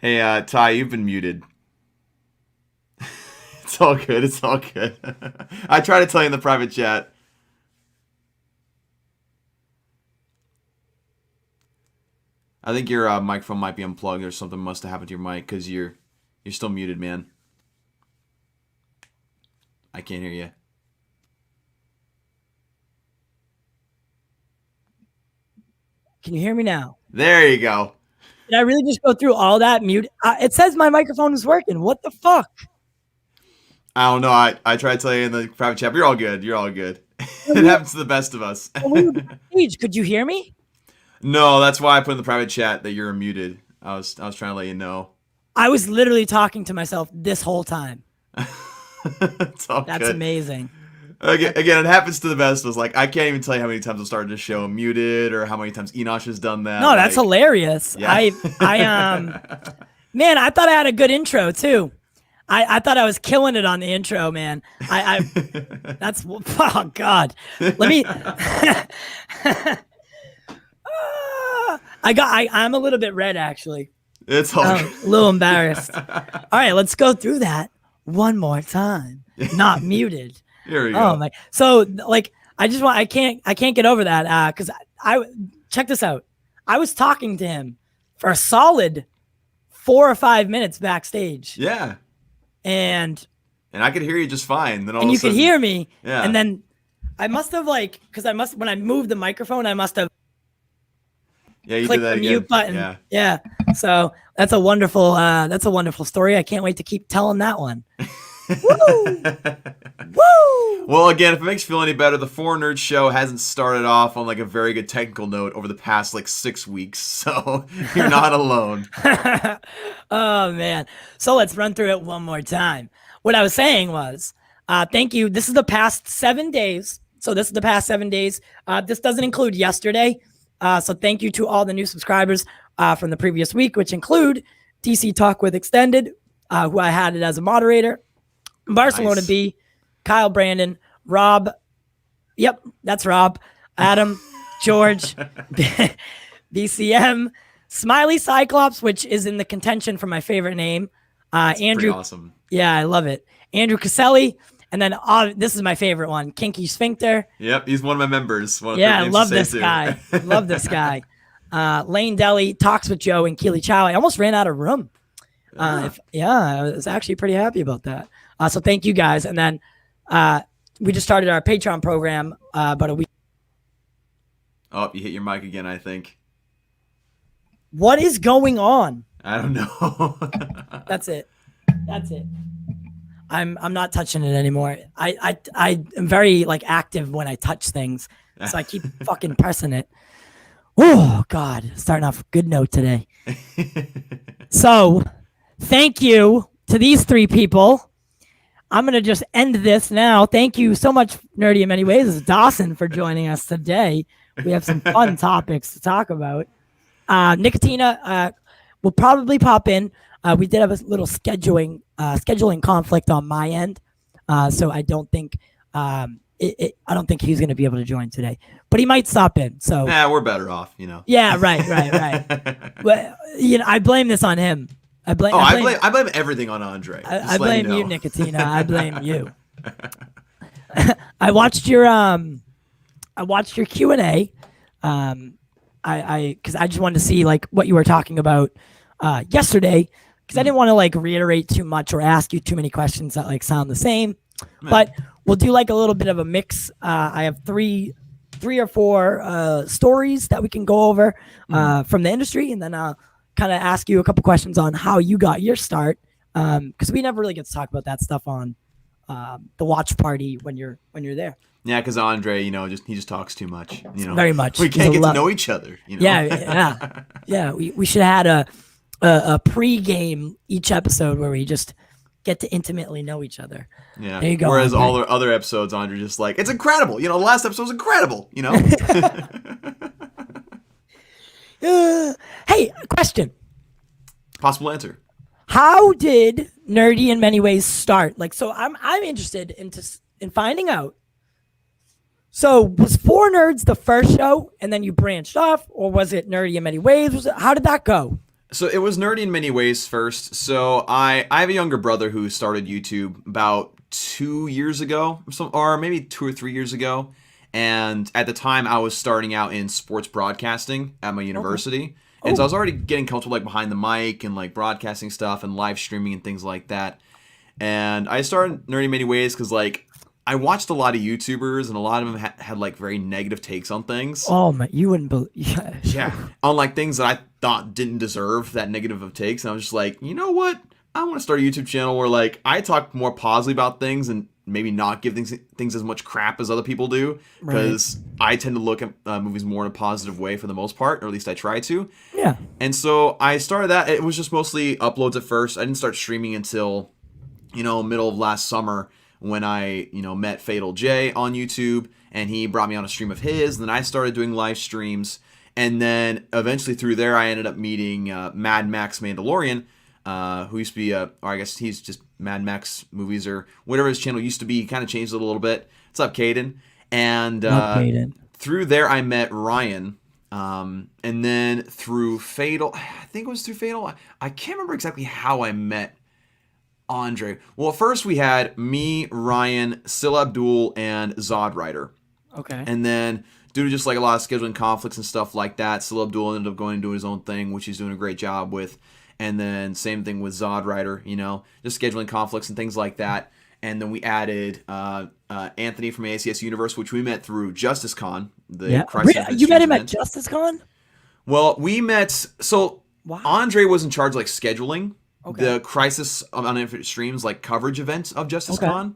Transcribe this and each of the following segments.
Hey, Ty, you've been muted. It's all good. It's all good. I try to tell you in the private chat. I think your microphone might be unplugged or something must have happened to your mic because you're still muted, man. I can't hear you. Can you hear me now? There you go. Did I really just go through all that mute? It says my microphone is working. What the fuck? I don't know. I tried to tell you in the private chat, but you're all good. You're all good. It happens to the best of us. When we were backstage, could you hear me? No, that's why I put in the private chat that you're muted. I was trying to let you know. I was literally talking to myself this whole time. It's all That's good. amazing. Again, it happens to the best of us. Like, I can't even tell you how many times I've started to show muted or how many times Enosh has done that. No, that's hilarious. Yeah. Man, I thought I had a good intro too. I thought I was killing it on the intro, man. That's, oh God. Let me, I'm a little bit red actually. It's all A little embarrassed. All right, let's go through that one more time. Not muted. Here we go. Oh my! So like, I can't get over that because I check this out. I was talking to him for a solid 4 or 5 minutes backstage. Yeah. And I could hear you just fine. Then all and of you a sudden, could hear me. Yeah. And then I must have when I moved the microphone, I must have Yeah, you did clicked that the again. mute button. Yeah. Yeah. So that's a wonderful story. I can't wait to keep telling that one. Woo! Woo! Well, again, if it makes you feel any better, the Four Nerds show hasn't started off on like a very good technical note over the past like 6 weeks, so you're not alone. Oh man! So let's run through it one more time. What I was saying was, thank you. This is the past 7 days. So this is the past 7 days. This doesn't include yesterday. So thank you to all the new subscribers from the previous week, which include DC Talk with Extended, who I had it as a moderator. Barcelona Nice. B, Kyle Brandon, Rob. Yep, that's Rob. Adam, George, BCM, Smiley Cyclops, which is in the contention for my favorite name. Andrew. Pretty awesome. Yeah, I love it. Andrew Caselli. And then this is my favorite one, Kinky Sphincter. Yep, he's one of my members. I love this guy. Love this guy. Lane Deli, Talks with Joe, and Keely Chow. I almost ran out of room. I was actually pretty happy about that. So thank you guys. And then we just started our Patreon program about a week. Oh, you hit your mic again, I think. What is going on? I don't know. That's it. I'm not touching it anymore. I am very like active when I touch things, so I keep fucking pressing it. Oh God, starting off a good note today. So, thank you to these 3 people. I'm gonna just end this now. Thank you so much, Nerdy in Many Ways, Dawson, for joining us today. We have some fun topics to talk about. Nickatina will probably pop in. We did have a little scheduling conflict on my end, so I don't think I don't think he's going to be able to join today, but he might stop in. So yeah, we're better off, you know. Yeah, right. Well, I blame this on him. I blame everything on Andre. I blame you, Nickatina. I blame you. I watched your Q&A. Because I just wanted to see like what you were talking about yesterday, because I didn't want to like reiterate too much or ask you too many questions that like sound the same. But we'll do like a little bit of a mix. I have three or four stories that we can go over from the industry, and then I'll kind of ask you a couple questions on how you got your start, because we never really get to talk about that stuff on the watch party when you're there. Yeah, because Andre, he just talks too much. Very much. We can't get to know each other. Yeah. We should have had a pre-game each episode where we just get to intimately know each other. Yeah. There you go. Whereas all the other episodes, Andre just like, it's incredible. The last episode was incredible. Hey, question. Possible answer. How did Nerdy in Many Ways start? Like, so I'm interested in finding out. So was Four Nerds the first show, and then you branched off, or was it Nerdy in Many Ways? How did that go? So it was nerdy in many ways first. So I have a younger brother who started YouTube about 2 years ago, or maybe 2 or 3 years ago. And at the time, I was starting out in sports broadcasting at my Okay. university, and so I Oh, was already getting comfortable like behind the mic and like broadcasting stuff and live streaming and things like that. And I started nerding in many ways because like I watched a lot of YouTubers and a lot of them had like very negative takes on things. oh my, you wouldn't believe. Yeah. Yeah, on like things that I thought didn't deserve that negative of takes, and I was just like, you know what? I want to start a YouTube channel where like I talk more positively about things and maybe not give things as much crap as other people do, Right. because I tend to look at movies more in a positive way for the most part, or at least I try to. Yeah. And so I started that. It was just mostly uploads at first. I didn't start streaming until middle of last summer when I met Fatal J on YouTube, and he brought me on a stream of his. And then I started doing live streams, and then eventually through there I ended up meeting Mad Max Mandalorian, who used to be or I guess he's just Mad Max movies or whatever his channel used to be. He kind of changed it a little bit. What's up, Caden? And Love Caden. through there I met Ryan. And then through Fatal, I think it was through Fatal. I can't remember exactly how I met Andre. Well, first we had me, Ryan, Sil Abdul, and Zod Rider. Okay. And then, due to just like a lot of scheduling conflicts and stuff like that, Sil Abdul ended up going and doing his own thing, which he's doing a great job with. And then, same thing with Zod Rider, just scheduling conflicts and things like that. And then we added Anthony from ACS Universe, which we met through Justice Con, the Yeah. Crisis on Infinite You met Streams him at event. Justice Con? Well, we met. So Wow. Andre was in charge of like scheduling Okay. the Crisis on Infinite Streams like coverage event of Justice Okay. Con,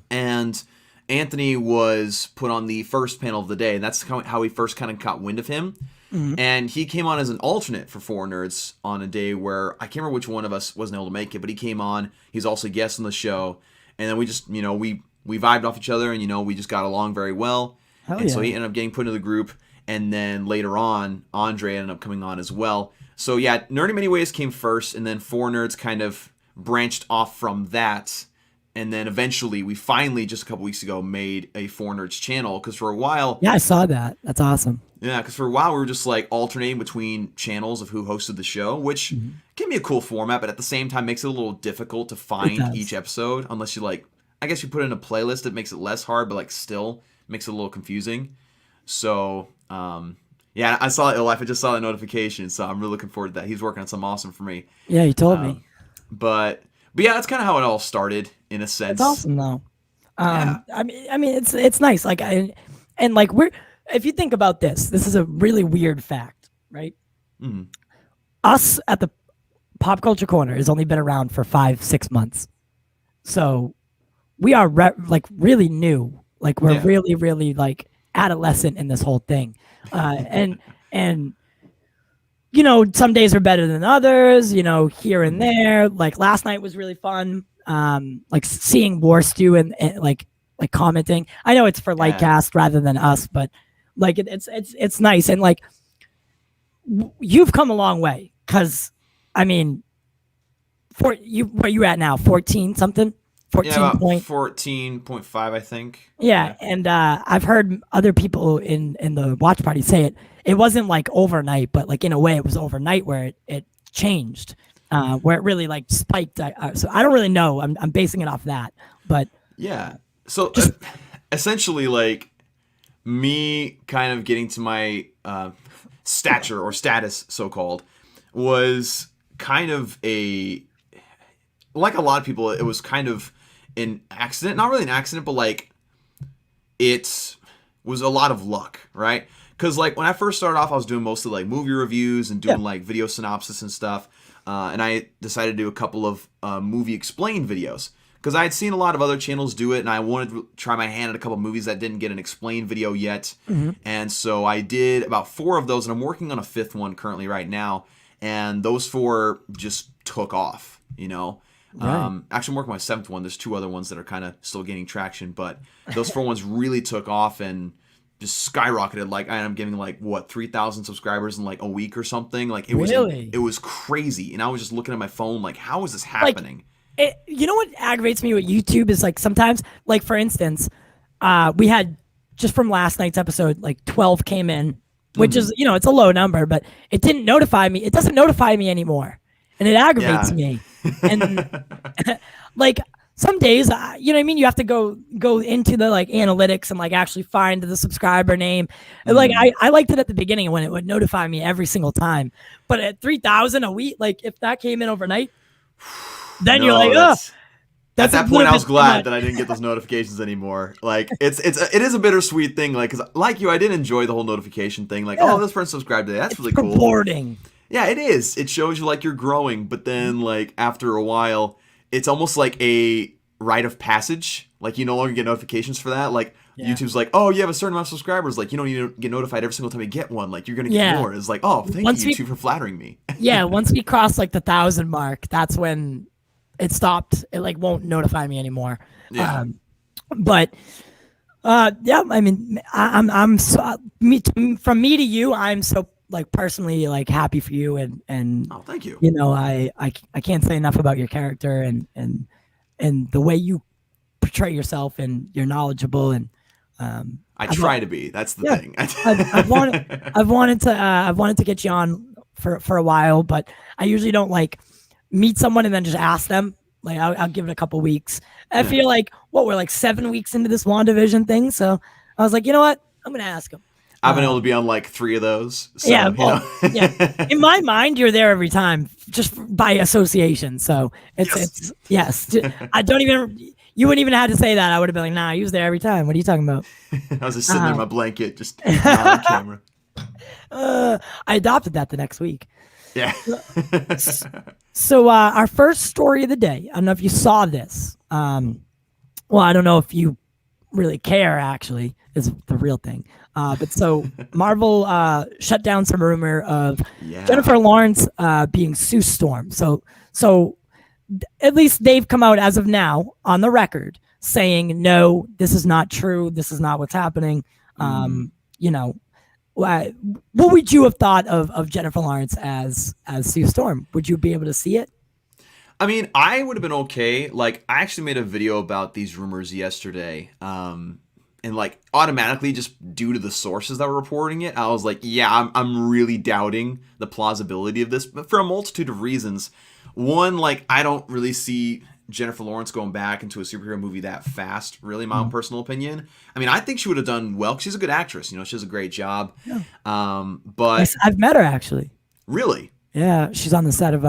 and Anthony was put on the first panel of the day, and that's how we first kind of caught wind of him. And he came on as an alternate for Four Nerds on a day where I can't remember which one of us wasn't able to make it, but he came on. He's also a guest on the show, and then we just we vibed off each other, and we just got along very well. Hell And so yeah. he ended up getting put into the group, and then later on, Andre ended up coming on as well. So yeah, Nerd in Many Ways came first, and then Four Nerds kind of branched off from that. And then eventually, we finally, just a couple weeks ago, made a Four Nerds channel, because for a while, Yeah, I saw that. That's awesome. we were just like alternating between channels of who hosted the show, which can be a cool format, but at the same time makes it a little difficult to find does. each episode, unless you like, I guess you put it in a playlist, it makes it less hard, but like still makes it a little confusing. So, yeah, I saw it in life. I just saw the notification, so I'm really looking forward to that. He's working on something awesome for me. Yeah, you told me. But yeah, that's kind of how it all started in a sense. It's awesome though. Yeah. I mean, it's nice. Like and like if you think about this is a really weird fact, right? Mhm. Us at the Pop Culture Corner has only been around for 5-6 months, so we are really new. Like we're Yeah. really, really like adolescent in this whole thing, and some days are better than others, here and there. Like last night was really fun. Like seeing War Stew and like commenting. I know it's for Yeah. Lightcast rather than us, but like it's nice. And like you've come a long way, because I mean, where you at now? 14 something? 14 Yeah, about point. 14.5, I think. Yeah, and I've heard other people in the watch party say it wasn't like overnight, but like in a way it was overnight where it changed, where it really like spiked. So I don't really know. I'm basing it off that, but Yeah. So essentially, like me kind of getting to my stature or status, so called, was kind of like a lot of people, it was kind of an accident. Not really an accident, but like it was a lot of luck, right? Because like when I first started off, I was doing mostly like movie reviews and doing like video synopsis and stuff. And I decided to do a couple of movie explain videos, because I had seen a lot of other channels do it, and I wanted to try my hand at a couple of movies that didn't get an explain video yet. And so I did about 4 of those, and I'm working on a 5th one currently right now. And those 4 just took off, Right. Actually, I'm working on my 7th one. There's 2 other ones that are kind of still gaining traction, but those 4 ones really took off and just skyrocketed. Like I'm getting like 3,000 subscribers in like a week or something. Like it Really? was crazy. And I was just looking at my phone like, how is this happening? You know what aggravates me with YouTube is like sometimes, like for instance, we had just from last night's episode, like 12 came in, which is, it's a low number, but it didn't notify me. It doesn't notify me anymore, and it aggravates me. And like some days, you know what I mean? You have to go into the like analytics and like actually find the subscriber name. And, like I liked it at the beginning when it would notify me every single time. But at 3,000 a week, like if that came in overnight, then you're like, oh. At that point, I was glad that I didn't get those notifications anymore. Like, it is a bittersweet thing. Like, because like you, I did enjoy the whole notification thing. Like, oh, this person subscribed today. That's really cool. Rewarding. Yeah, it is. It shows you like you're growing. But then, like after a while, it's almost like a rite of passage. Like you no longer get notifications for that. Like YouTube's like, oh, you have a certain amount of subscribers. Like you don't need to get notified every single time you get one. Like you're gonna get more. It's like, oh, thank you, YouTube, for flattering me. Yeah, once we cross like the 1,000 mark, that's when it stopped. It like won't notify me anymore. Yeah. But yeah, I mean, I'm so, from me to you, I'm so like personally like happy for you and oh, thank you. I can't say enough about your character and the way you portray yourself, and you're knowledgeable, and I try to be. That's the thing. I've wanted to get you on for a while, but I usually don't like meet someone and then just ask them. Like I'll give it a couple weeks. I feel like we're like 7 weeks into this WandaVision thing, so I was like, you know what, I'm gonna ask him. I've been able to be on like 3 of those. So, yeah. In my mind, you're there every time, just by association. So it's yes. I don't even. You wouldn't even have to say that. I would have been like, nah, he was there every time. What are you talking about? I was just sitting there in my blanket, just on camera. I adopted that the next week. Yeah. So our first story of the day. I don't know if you saw this. Well, I don't know if you really care. Actually, is the real thing. But so Marvel shut down some rumor of Jennifer Lawrence being Sue Storm. So at least they've come out as of now on the record saying, no, this is not true. This is not what's happening. What would you have thought of Jennifer Lawrence as Sue Storm? Would you be able to see it? I mean, I would have been okay. Like, I actually made a video about these rumors yesterday. And like automatically, just due to the sources that were reporting it, I was like, yeah, I'm really doubting the plausibility of this, but for a multitude of reasons. One, like I don't really see Jennifer Lawrence going back into a superhero movie that fast, really, my own personal opinion. I mean, I think she would have done well. She's a good actress, she does a great job. Yeah. But I've met her actually. Really? Yeah, she's on the set of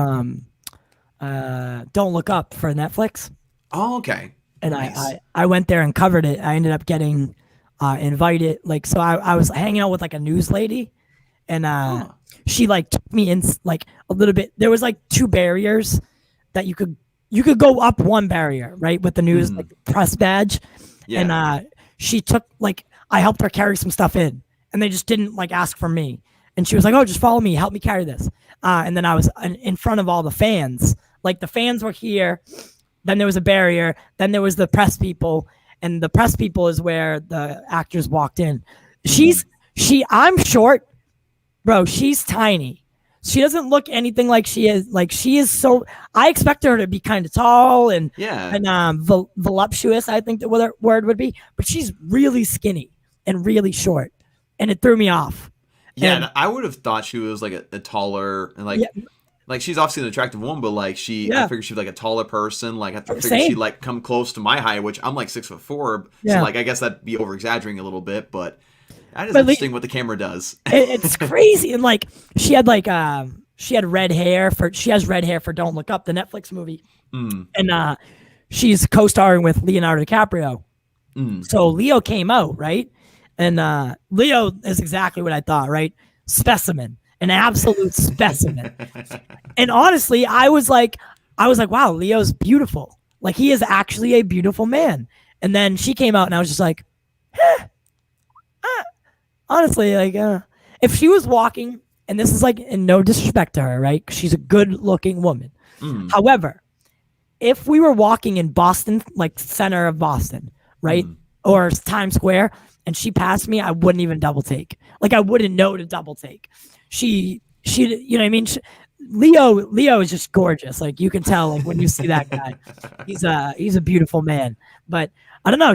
Don't Look Up for Netflix. Oh, okay. And nice. I went there and covered it. I ended up getting invited. Like, so I was hanging out with like a news lady, and she like took me in like a little bit. There was like 2 barriers that you could go up one barrier, right, with the news like press badge. Yeah. And she took like, I helped her carry some stuff in, and they just didn't like ask for me. And she was like, oh, just follow me, help me carry this. And then I was in front of all the fans. Like the fans were here. Then there was a barrier. Then there was the press people, and the press people is where the actors walked in. I'm short, bro. She's tiny. She doesn't look anything like she is. Like she is so. I expect her to be kind of tall and voluptuous. I think the word would be, but she's really skinny and really short, and it threw me off. Yeah, and I would have thought she was like a taller and like. Yeah. Like, she's obviously an attractive woman, but, like, I figured she'd be, like, a taller person. Like, I figured she'd, like, come close to my height, which I'm, like, 6'4". Yeah. So, like, I guess that'd be over-exaggerating a little bit, but that is interesting what the camera does. It's crazy. And, like, she had red hair she has red hair for Don't Look Up, the Netflix movie. And she's co-starring with Leonardo DiCaprio. So Leo came out, right? And Leo is exactly what I thought, right? Specimen. An absolute specimen. And honestly, I was like, wow, Leo's beautiful. Like, he is actually a beautiful man. And then she came out and I was just like, honestly, like, if she was walking, and this is like in no disrespect to her, right? 'Cause she's a good looking woman. However, if we were walking in Boston, like center of Boston, right? Or Times Square, and she passed me, I wouldn't even double take. Like, I wouldn't know to double take. She, you know what I mean? Leo is just gorgeous. Like, you can tell, like, when you see that guy, he's a beautiful man. But I don't know.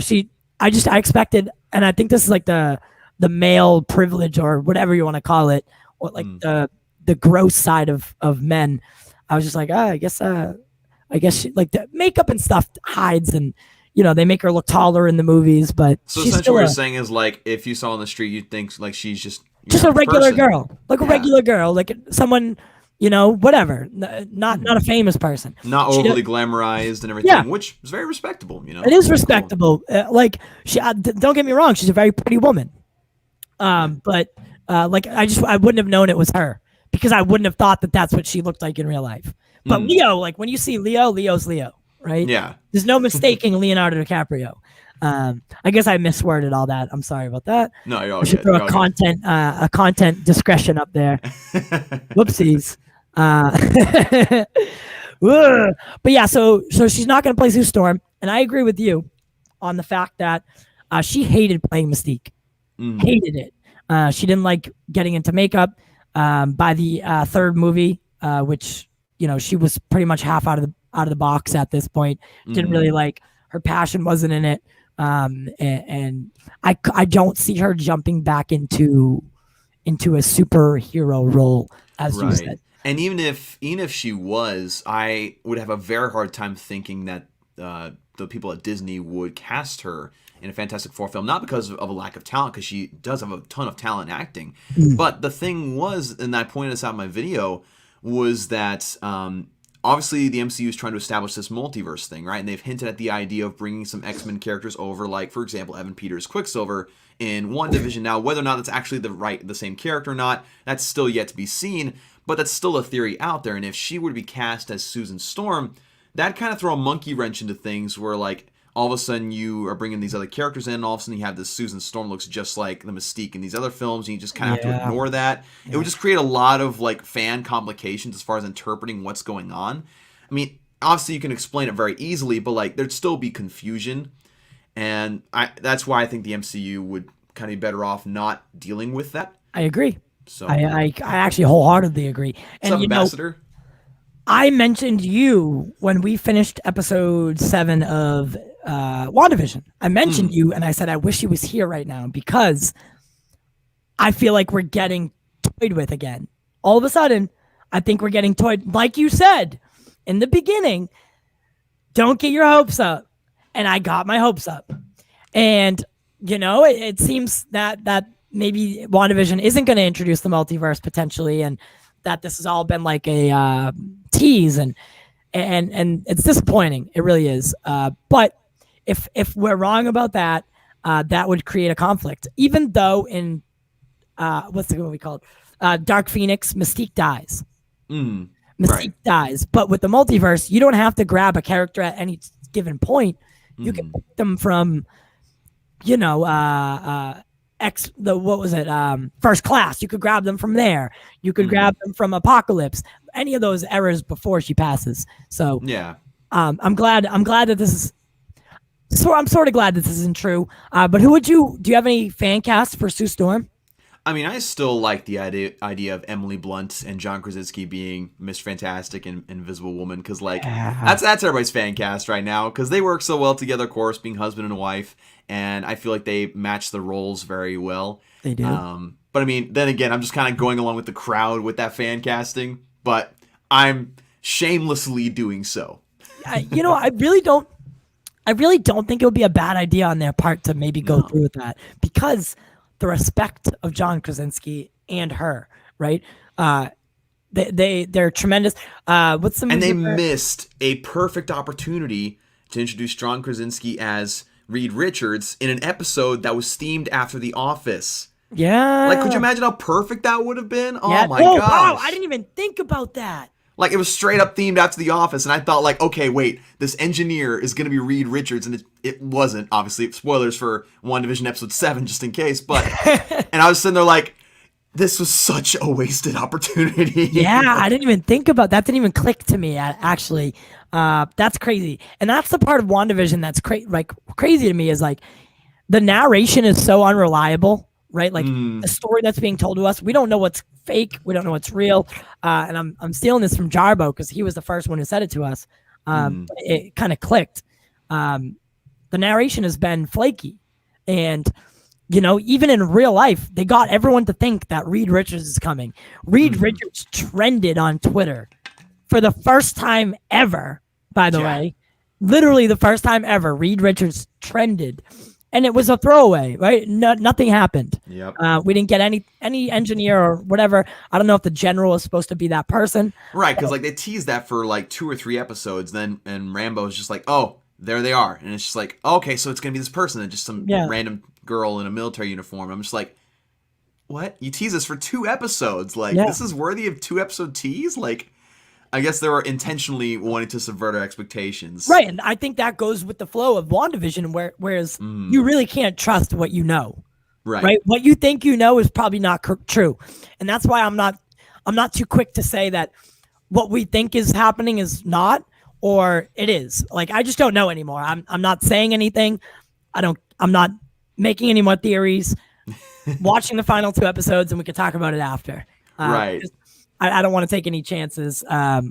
I expected, and I think this is like the the male privilege or whatever you want to call it, or like the gross side of men. I was just like, I guess she, like the makeup and stuff hides, and they make her look taller in the movies, but So she's essentially, still what you're saying is like if you saw on the street, you'd think like she's just a regular person. girl, like a regular girl, like someone, whatever, not a famous person, not overly glamorized and everything, which is very respectable. It is respectable. Cool. Like she, don't get me wrong, she's a very pretty woman. But like I wouldn't have known it was her because I wouldn't have thought that that's what she looked like in real life. But Leo, like when you see Leo, Leo's Leo, right? Yeah. There's no mistaking Leonardo DiCaprio. I guess I misworded all that. I'm sorry about that. No, you're all I should good. throw a content discretion up there. Whoopsies. But yeah, so she's not going to play Sue Storm, and I agree with you on the fact that she hated playing Mystique. Hated it. She didn't like getting into makeup. By the third movie, which she was pretty much half out of the box at this point. Didn't really like, her passion wasn't in it. And I don't see her jumping back into a superhero role, as you said. And even if she was, I would have a very hard time thinking that the people at Disney would cast her in a Fantastic Four film, not because of a lack of talent, because she does have a ton of talent acting. But the thing was, and I pointed this out in my video, was that obviously the MCU is trying to establish this multiverse thing, right? And they've hinted at the idea of bringing some X-Men characters over, like, for example, Evan Peters' Quicksilver in WandaVision. Now, whether or not that's actually the same character or not, that's still yet to be seen, but that's still a theory out there. And if she were to be cast as Susan Storm, that'd kind of throw a monkey wrench into things where, like, all of a sudden you are bringing these other characters in, and all of a sudden you have this Susan Storm looks just like the Mystique in these other films, and you just kind of have to ignore that. It would just create a lot of like fan complications as far as interpreting what's going on. I mean, obviously you can explain it very easily, but like there'd still be confusion, and that's why I think the MCU would kind of be better off not dealing with that. I agree. So I actually wholeheartedly agree. And what's up, Ambassador? I mentioned you when we finished episode 7 of WandaVision. I mentioned you, and I said I wish he was here right now because I feel like we're getting toyed with again. All of a sudden, I think we're getting toyed. Like you said in the beginning, don't get your hopes up. And I got my hopes up. And, it seems that maybe WandaVision isn't going to introduce the multiverse potentially, and that this has all been like a tease, and it's disappointing. It really is. But if we're wrong about that, that would create a conflict. Even though in what's the movie called? Dark Phoenix, Mystique dies. Mystique dies. But with the multiverse, you don't have to grab a character at any given point. You can pick them from, First Class. You could grab them from there. You could grab them from Apocalypse. Any of those eras before she passes. So yeah, I'm glad that this is. So I'm sort of glad that this isn't true. But do you have any fan cast for Sue Storm? I mean, I still like the idea of Emily Blunt and John Krasinski being Mr. Fantastic and Invisible Woman, because like that's everybody's fan cast right now, because they work so well together, of course, being husband and wife, and I feel like they match the roles very well. They do. But I mean, then again, I'm just kind of going along with the crowd with that fan casting, but I'm shamelessly doing so. I really don't think it would be a bad idea on their part to maybe go through with that, because the respect of John Krasinski and her, right? They're tremendous. What's the movie? And they missed a perfect opportunity to introduce John Krasinski as Reed Richards in an episode that was themed after The Office. Yeah. Like, could you imagine how perfect that would have been? Oh my gosh. Wow, I didn't even think about that. Like, it was straight up themed after The Office, and I thought, like, okay, wait, this engineer is going to be Reed Richards, and it wasn't, obviously. Spoilers for WandaVision Episode 7, just in case, but... and I was sitting there like, this was such a wasted opportunity. Yeah, I didn't even think about that. Didn't even click to me, actually. That's crazy. And that's the part of WandaVision that's crazy to me, is, like, the narration is so unreliable, right? Like, the story that's being told to us, we don't know what's fake, we don't know what's real, and I'm stealing this from Jarbo because he was the first one who said it to us. It kind of clicked. The narration has been flaky, and even in real life, they got everyone to think that Reed Richards is coming. Reed Richards trended on Twitter for the first time ever, by the way. Literally the first time ever, Reed Richards trended. And it was a throwaway, right? Nothing happened. Yep. We didn't get any engineer or whatever. I don't know if the general is supposed to be that person. Right, because like they teased that for like 2 or 3 episodes, and Rambo's just like, oh, there they are, and it's just like, okay, so it's gonna be this person, and just some random girl in a military uniform. I'm just like, what? You tease us for 2 episodes? Like this is worthy of 2-episode tease? Like, I guess they were intentionally wanting to subvert our expectations. Right, and I think that goes with the flow of WandaVision, whereas you really can't trust what you know. Right? What you think you know is probably not true. And that's why I'm not too quick to say that what we think is happening is not, or it is. Like, I just don't know anymore. I'm not saying anything. I'm not making any more theories. Watching the final 2 episodes, and we can talk about it after. Right. I don't want to take any chances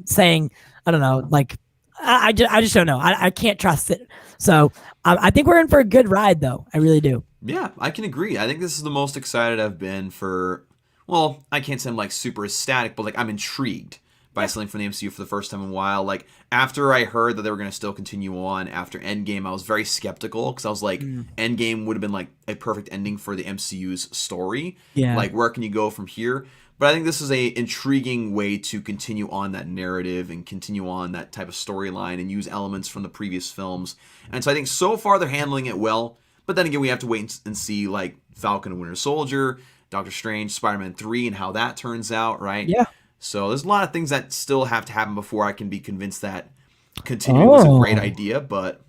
saying, I don't know, like, I just don't know. I can't trust it. So I think we're in for a good ride, though. I really do. Yeah, I can agree. I think this is the most excited I've been for, well, I can't say I'm like super ecstatic, but like I'm intrigued by something from the MCU for the first time in a while. Like, after I heard that they were going to still continue on after Endgame, I was very skeptical because I was like, Endgame would have been like a perfect ending for the MCU's story. Yeah. Like, where can you go from here? But I think this is a intriguing way to continue on that narrative and continue on that type of storyline and use elements from the previous films. And so I think so far they're handling it well. But then again, we have to wait and see like Falcon and Winter Soldier, Doctor Strange, Spider-Man 3, and how that turns out, right? Yeah. So there's a lot of things that still have to happen before I can be convinced that continuing was a great idea. But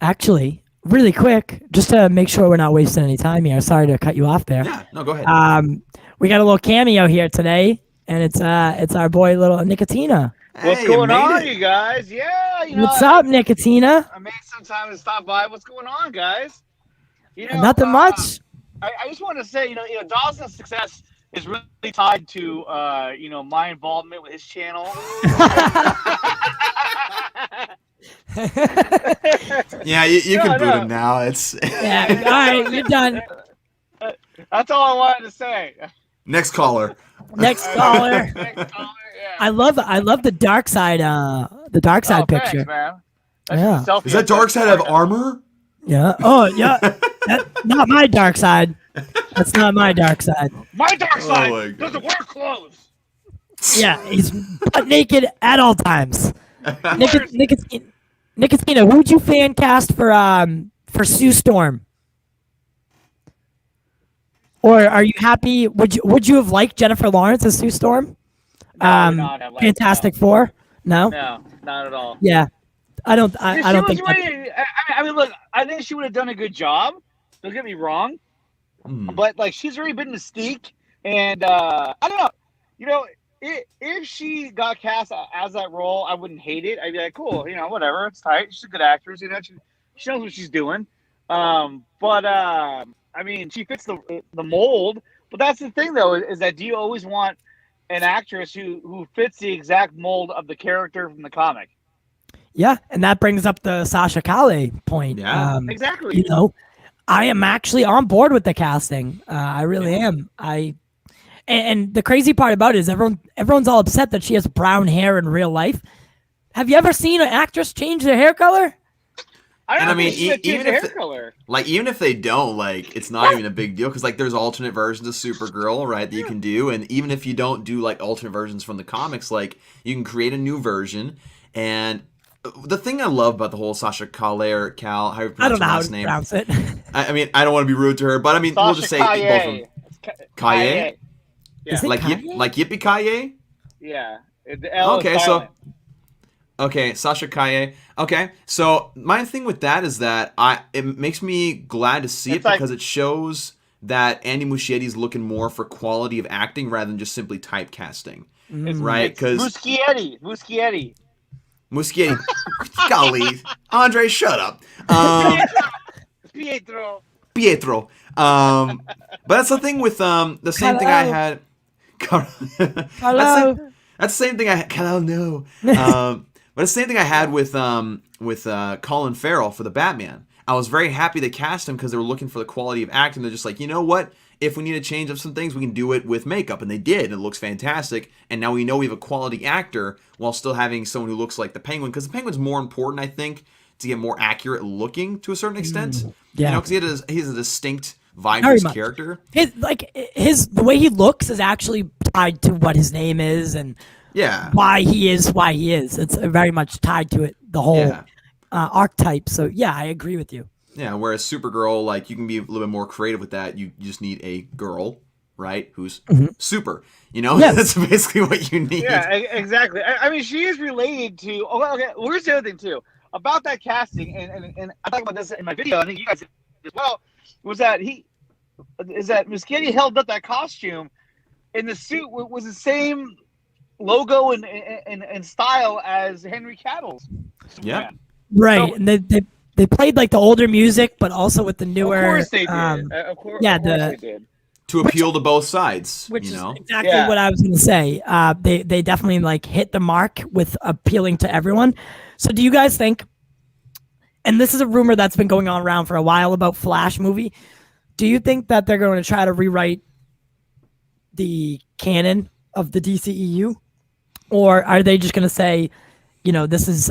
actually, really quick, just to make sure we're not wasting any time here. Sorry to cut you off there. Yeah, no, go ahead. We got a little cameo here today, and it's our boy, little Nickatina. Hey, what's going on, you guys? Yeah, what's up, Nickatina? I made some time to stop by. What's going on, guys? Nothing much. I just want to say, Dawson's success is really tied to, my involvement with his channel. Yeah, you can boot him now. It's yeah. All right, you're done. That's all I wanted to say. Next caller. Next caller. Yeah. I love the dark side. The dark side picture. Thanks, man. Yeah. Does that dark side have armor? Yeah. Oh, yeah. That's not my dark side. That's not my dark side. My dark side doesn't wear clothes. Yeah, he's butt naked at all times. Nickatina, who would you fan cast for Sue Storm? Or are you happy? Would you have liked Jennifer Lawrence as Sue Storm? Fantastic Four? No, not at all. Yeah, I don't think. I mean, look, I think she would have done a good job. Don't get me wrong, but like she's already been Mystique, and I don't know. If she got cast as that role, I wouldn't hate it. I'd be like, cool, whatever, it's tight. She's a good actress, she knows what she's doing. But I mean, she fits the mold. But that's the thing, though, is that do you always want an actress who fits the exact mold of the character from the comic? Yeah, and that brings up the Sasha Kal-El point. Yeah, exactly. I am actually on board with the casting. I really am. And the crazy part about it is everyone's all upset that she has brown hair in real life. Have you ever seen an actress change their hair color? I mean, even if they don't, like, it's not even a big deal because like there's alternate versions of Supergirl, right, that you can do, and even if you don't do like alternate versions from the comics, like you can create a new version. And the thing I love about the whole Sasha Kal-El or Cal, how you pronounce her last name? Pronounce it. I mean, I don't want to be rude to her, but I mean, Sasha we'll just say both of them. Kaye? Yeah. Like Yippee Kaye? Yeah. The L okay, is silent. Okay, Sasha Kaye. Okay, so my thing with that is that it makes me glad to see it because it shows that Andy Muschietti's looking more for quality of acting rather than just simply typecasting, right? Because Muschietti. Golly, Andre, shut up. Pietro. But that's the thing with the same thing I had. Hello. That's the same thing I had. Kal-El, no. But it's the same thing I had with Colin Farrell for the Batman. I was very happy they cast him because they were looking for the quality of acting. They're just like, you know what? If we need to change up some things, we can do it with makeup. And they did. And it looks fantastic. And now we know we have a quality actor while still having someone who looks like the Penguin. Because the Penguin's more important, I think, to get more accurate looking to a certain extent. Yeah. You know, because he has a distinct vibe Very to his much. character. The way he looks is actually tied to what his name is and why he is. It's very much tied to it, the whole archetype. So yeah, I agree with you. Yeah, whereas Supergirl, like, you can be a little bit more creative with that. You just need a girl, right, who's super. You know, that's basically what you need. Yeah, exactly. I mean, she is related to. Okay, here's the other thing too about that casting, and I talked about this in my video. I think you guys did as well. Was that Muschietti held up that costume, and the suit was the same logo and style as Henry Cavill's. Yeah. Right, So, and they played like the older music, but also with the newer. Of course they did. Of course they did. To appeal to both sides, Which you know? is exactly what I was going to say. They definitely like hit the mark with appealing to everyone. So do you guys think, and this is a rumor that's been going on around for a while about Flash movie, do you think that they're going to try to rewrite the canon of the DCEU? Or are they just going to say, this is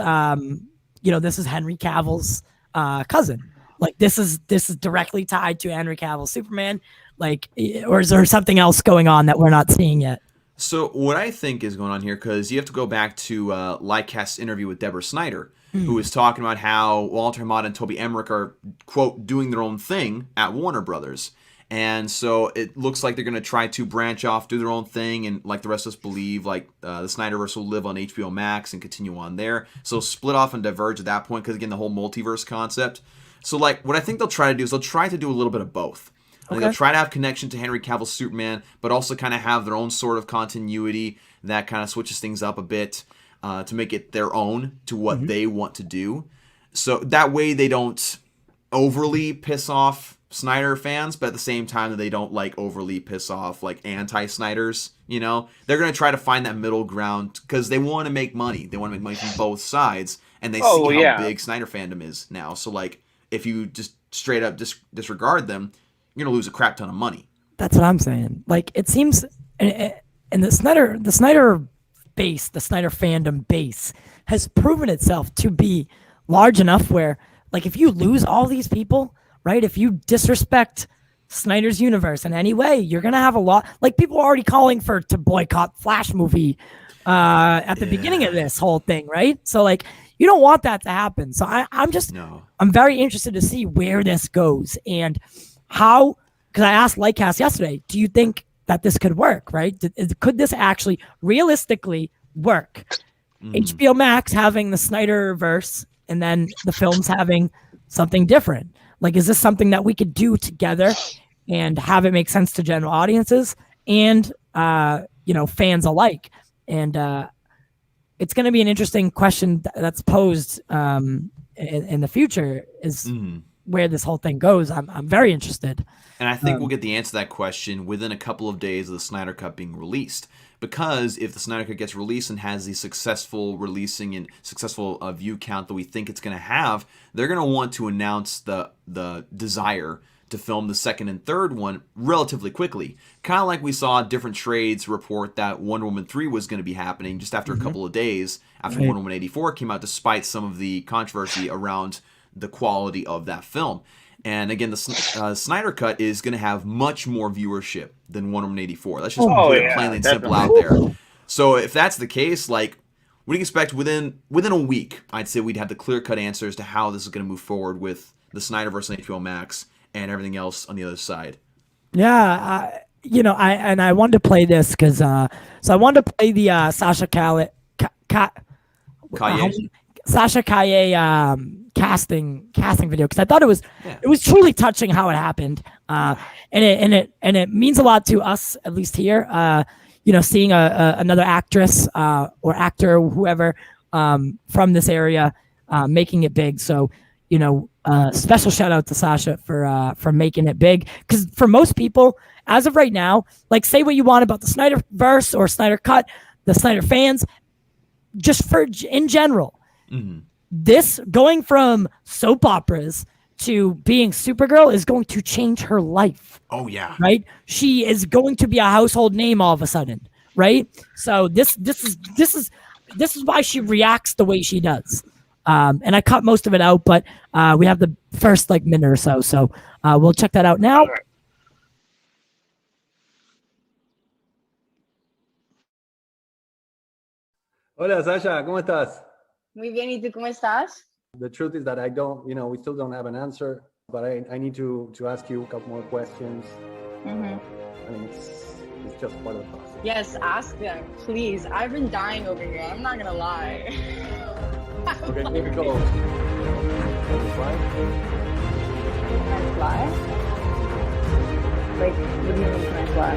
Henry Cavill's cousin? Like this is directly tied to Henry Cavill's Superman, like, or is there something else going on that we're not seeing yet? So what I think is going on here, because you have to go back to Lycast's interview with Deborah Snyder, who was talking about how Walter Hamada and Toby Emmerich are, quote, doing their own thing at Warner Brothers. And so it looks like they're going to try to branch off, do their own thing, and like the rest of us believe, like the Snyderverse will live on HBO Max and continue on there. So split off and diverge at that point, because again, the whole multiverse concept. So like what I think they'll try to do is they'll try to do a little bit of both. I think they'll try to have connection to Henry Cavill's Superman, but also kind of have their own sort of continuity that kind of switches things up a bit to make it their own to what they want to do. So that way they don't overly piss off Snyder fans, but at the same time that they don't like overly piss off like anti-Snyders, you know? They're going to try to find that middle ground because they want to make money. They want to make money from both sides, and they see how big Snyder fandom is now. So like if you just straight up disregard them, you're going to lose a crap ton of money. That's what I'm saying. Like it seems, and the Snyder base, the Snyder fandom base has proven itself to be large enough where, like, if you lose all these people, right? If you disrespect Snyder's universe in any way, you're gonna have a lot. Like people are already calling to boycott Flash movie at the beginning of this whole thing, right? So like you don't want that to happen. So I'm very interested to see where this goes and how. Because I asked Lightcast yesterday, do you think that this could work? Right? Could this actually realistically work? HBO Max having the Snyderverse and then the films having something different. Like, is this something that we could do together and have it make sense to general audiences and, fans alike? And it's going to be an interesting question that's posed in the future is where this whole thing goes. I'm very interested. And I think we'll get the answer to that question within a couple of days of the Snyder Cut being released. Because if the Snyder Cut gets released and has the successful releasing and successful view count that we think it's going to have, they're going to want to announce the desire to film the second and third one relatively quickly. Kind of like we saw different trades report that Wonder Woman 3 was going to be happening just after a couple of days after Wonder Woman 84 came out, despite some of the controversy around the quality of that film. And again, the Snyder Cut is going to have much more viewership than Wonder Woman 84. Let's just put it plainly and simple out there. So if that's the case, like, what do you expect within a week? I'd say we'd have the clear-cut answers to how this is going to move forward with the Snyderverse and HBO Max and everything else on the other side. Yeah, I wanted to play this because so I wanted to play the Sasha Calle Sasha Calle casting video because I thought it was truly touching how it happened, and it means a lot to us, at least here. Seeing another actress or actor or whoever from this area making it big. So special shout out to Sasha for making it big, because for most people, as of right now, like, say what you want about the Snyderverse or Snyder Cut, the Snyder fans, just in general. This going from soap operas to being Supergirl is going to change her life. Oh yeah. Right? She is going to be a household name all of a sudden. Right? So this is why she reacts the way she does. And I cut most of it out, but we have the first like minute or so. So we'll check that out now. Hola, Sasha, ¿cómo estás? Muy bien, ¿y tú cómo estás? The truth is that I don't, we still don't have an answer, but I need to ask you a couple more questions. Mm-hmm. I mean, it's just part of the process. Yes, ask them, please. I've been dying over here. I'm not gonna lie. Okay, here we go. Can you fly? Can I fly? Like, what do you mean, can I fly?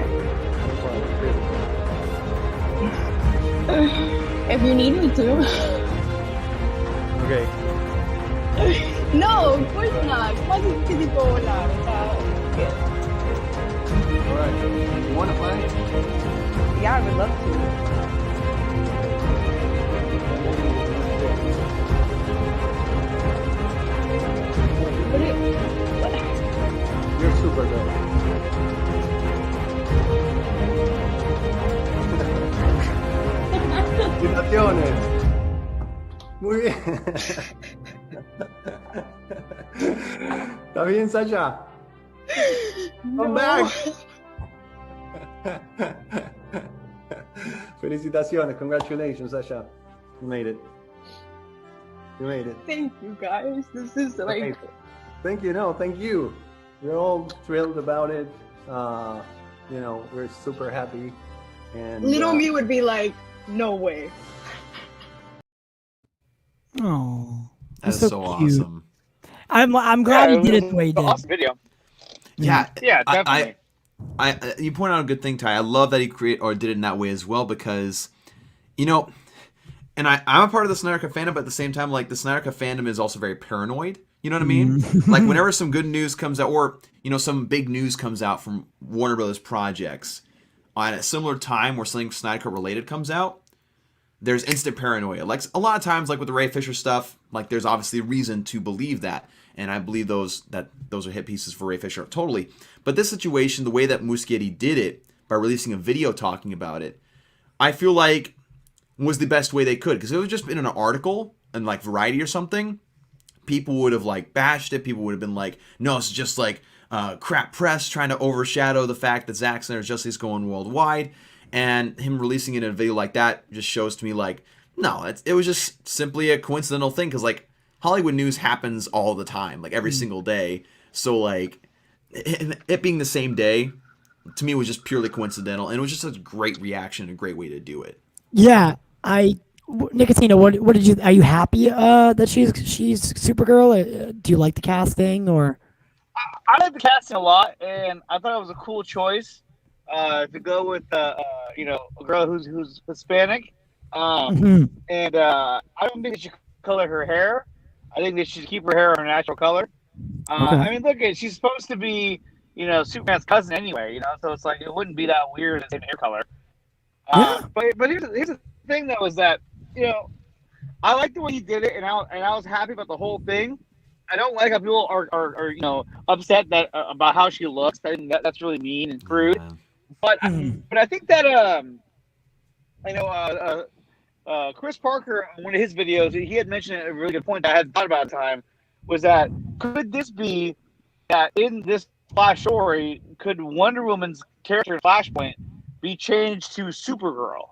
If you need me to. Okay. No, of course not. Kasi hindi ko wala. Okay. Alright. You want to fly? Yeah, I would love to. You're super good. Felicitaciones. Muy bien. ¿Está bien, Sasha? Come back. Felicitaciones. Congratulations, Sasha. You made it. You made it. Thank you, guys. This is like... Okay. Thank you. No, thank you. We're all thrilled about it. We're super happy. And Little me would be like, no way. Oh, That's so awesome. I'm glad he did it the way he did. Awesome video. Yeah, Yeah, definitely. I you point out a good thing, Ty. I love that he did it in that way as well, because, and I'm a part of the Snyder Cut fandom, but at the same time, like, the Snyder Cut fandom is also very paranoid. You know what I mean? Like, whenever some good news comes out, or some big news comes out from Warner Brothers projects, at a similar time where something Snyder Cut related comes out, there's instant paranoia. Like, a lot of times, like with the Ray Fisher stuff, like, there's obviously reason to believe that, and I believe those are hit pieces for Ray Fisher, totally. But this situation, the way that Muschietti did it by releasing a video talking about it, I feel like was the best way they could, because if it was just in an article in like Variety or something, people would have like bashed it. People would have been like, no, it's just like crap press trying to overshadow the fact that Zack Snyder's Justice is going worldwide. And him releasing it in a video like that just shows to me like, no, it was just simply a coincidental thing, because like Hollywood news happens all the time, like every single day. So like it being the same day, to me, was just purely coincidental, and it was just a great reaction, a great way to do it. Yeah, Nickatina, what did you? Are you happy that she's Supergirl? Do you like the casting or? I like the casting a lot, and I thought it was a cool choice to go with a girl who's Hispanic. And I don't think they should color her hair. I think they should keep her hair her natural color. Okay. I mean, look, she's supposed to be, Superman's cousin anyway, so it's like it wouldn't be that weird as in hair color. Yeah. But here's the thing, though, is that I like the way he did it, and I was happy about the whole thing. I don't like how people are upset that about how she looks. I think that's really mean and crude. But I think that Chris Parker, in one of his videos, he had mentioned a really good point that I hadn't thought about at the time, was that could this be that in this Flash story, could Wonder Woman's character in Flashpoint be changed to Supergirl?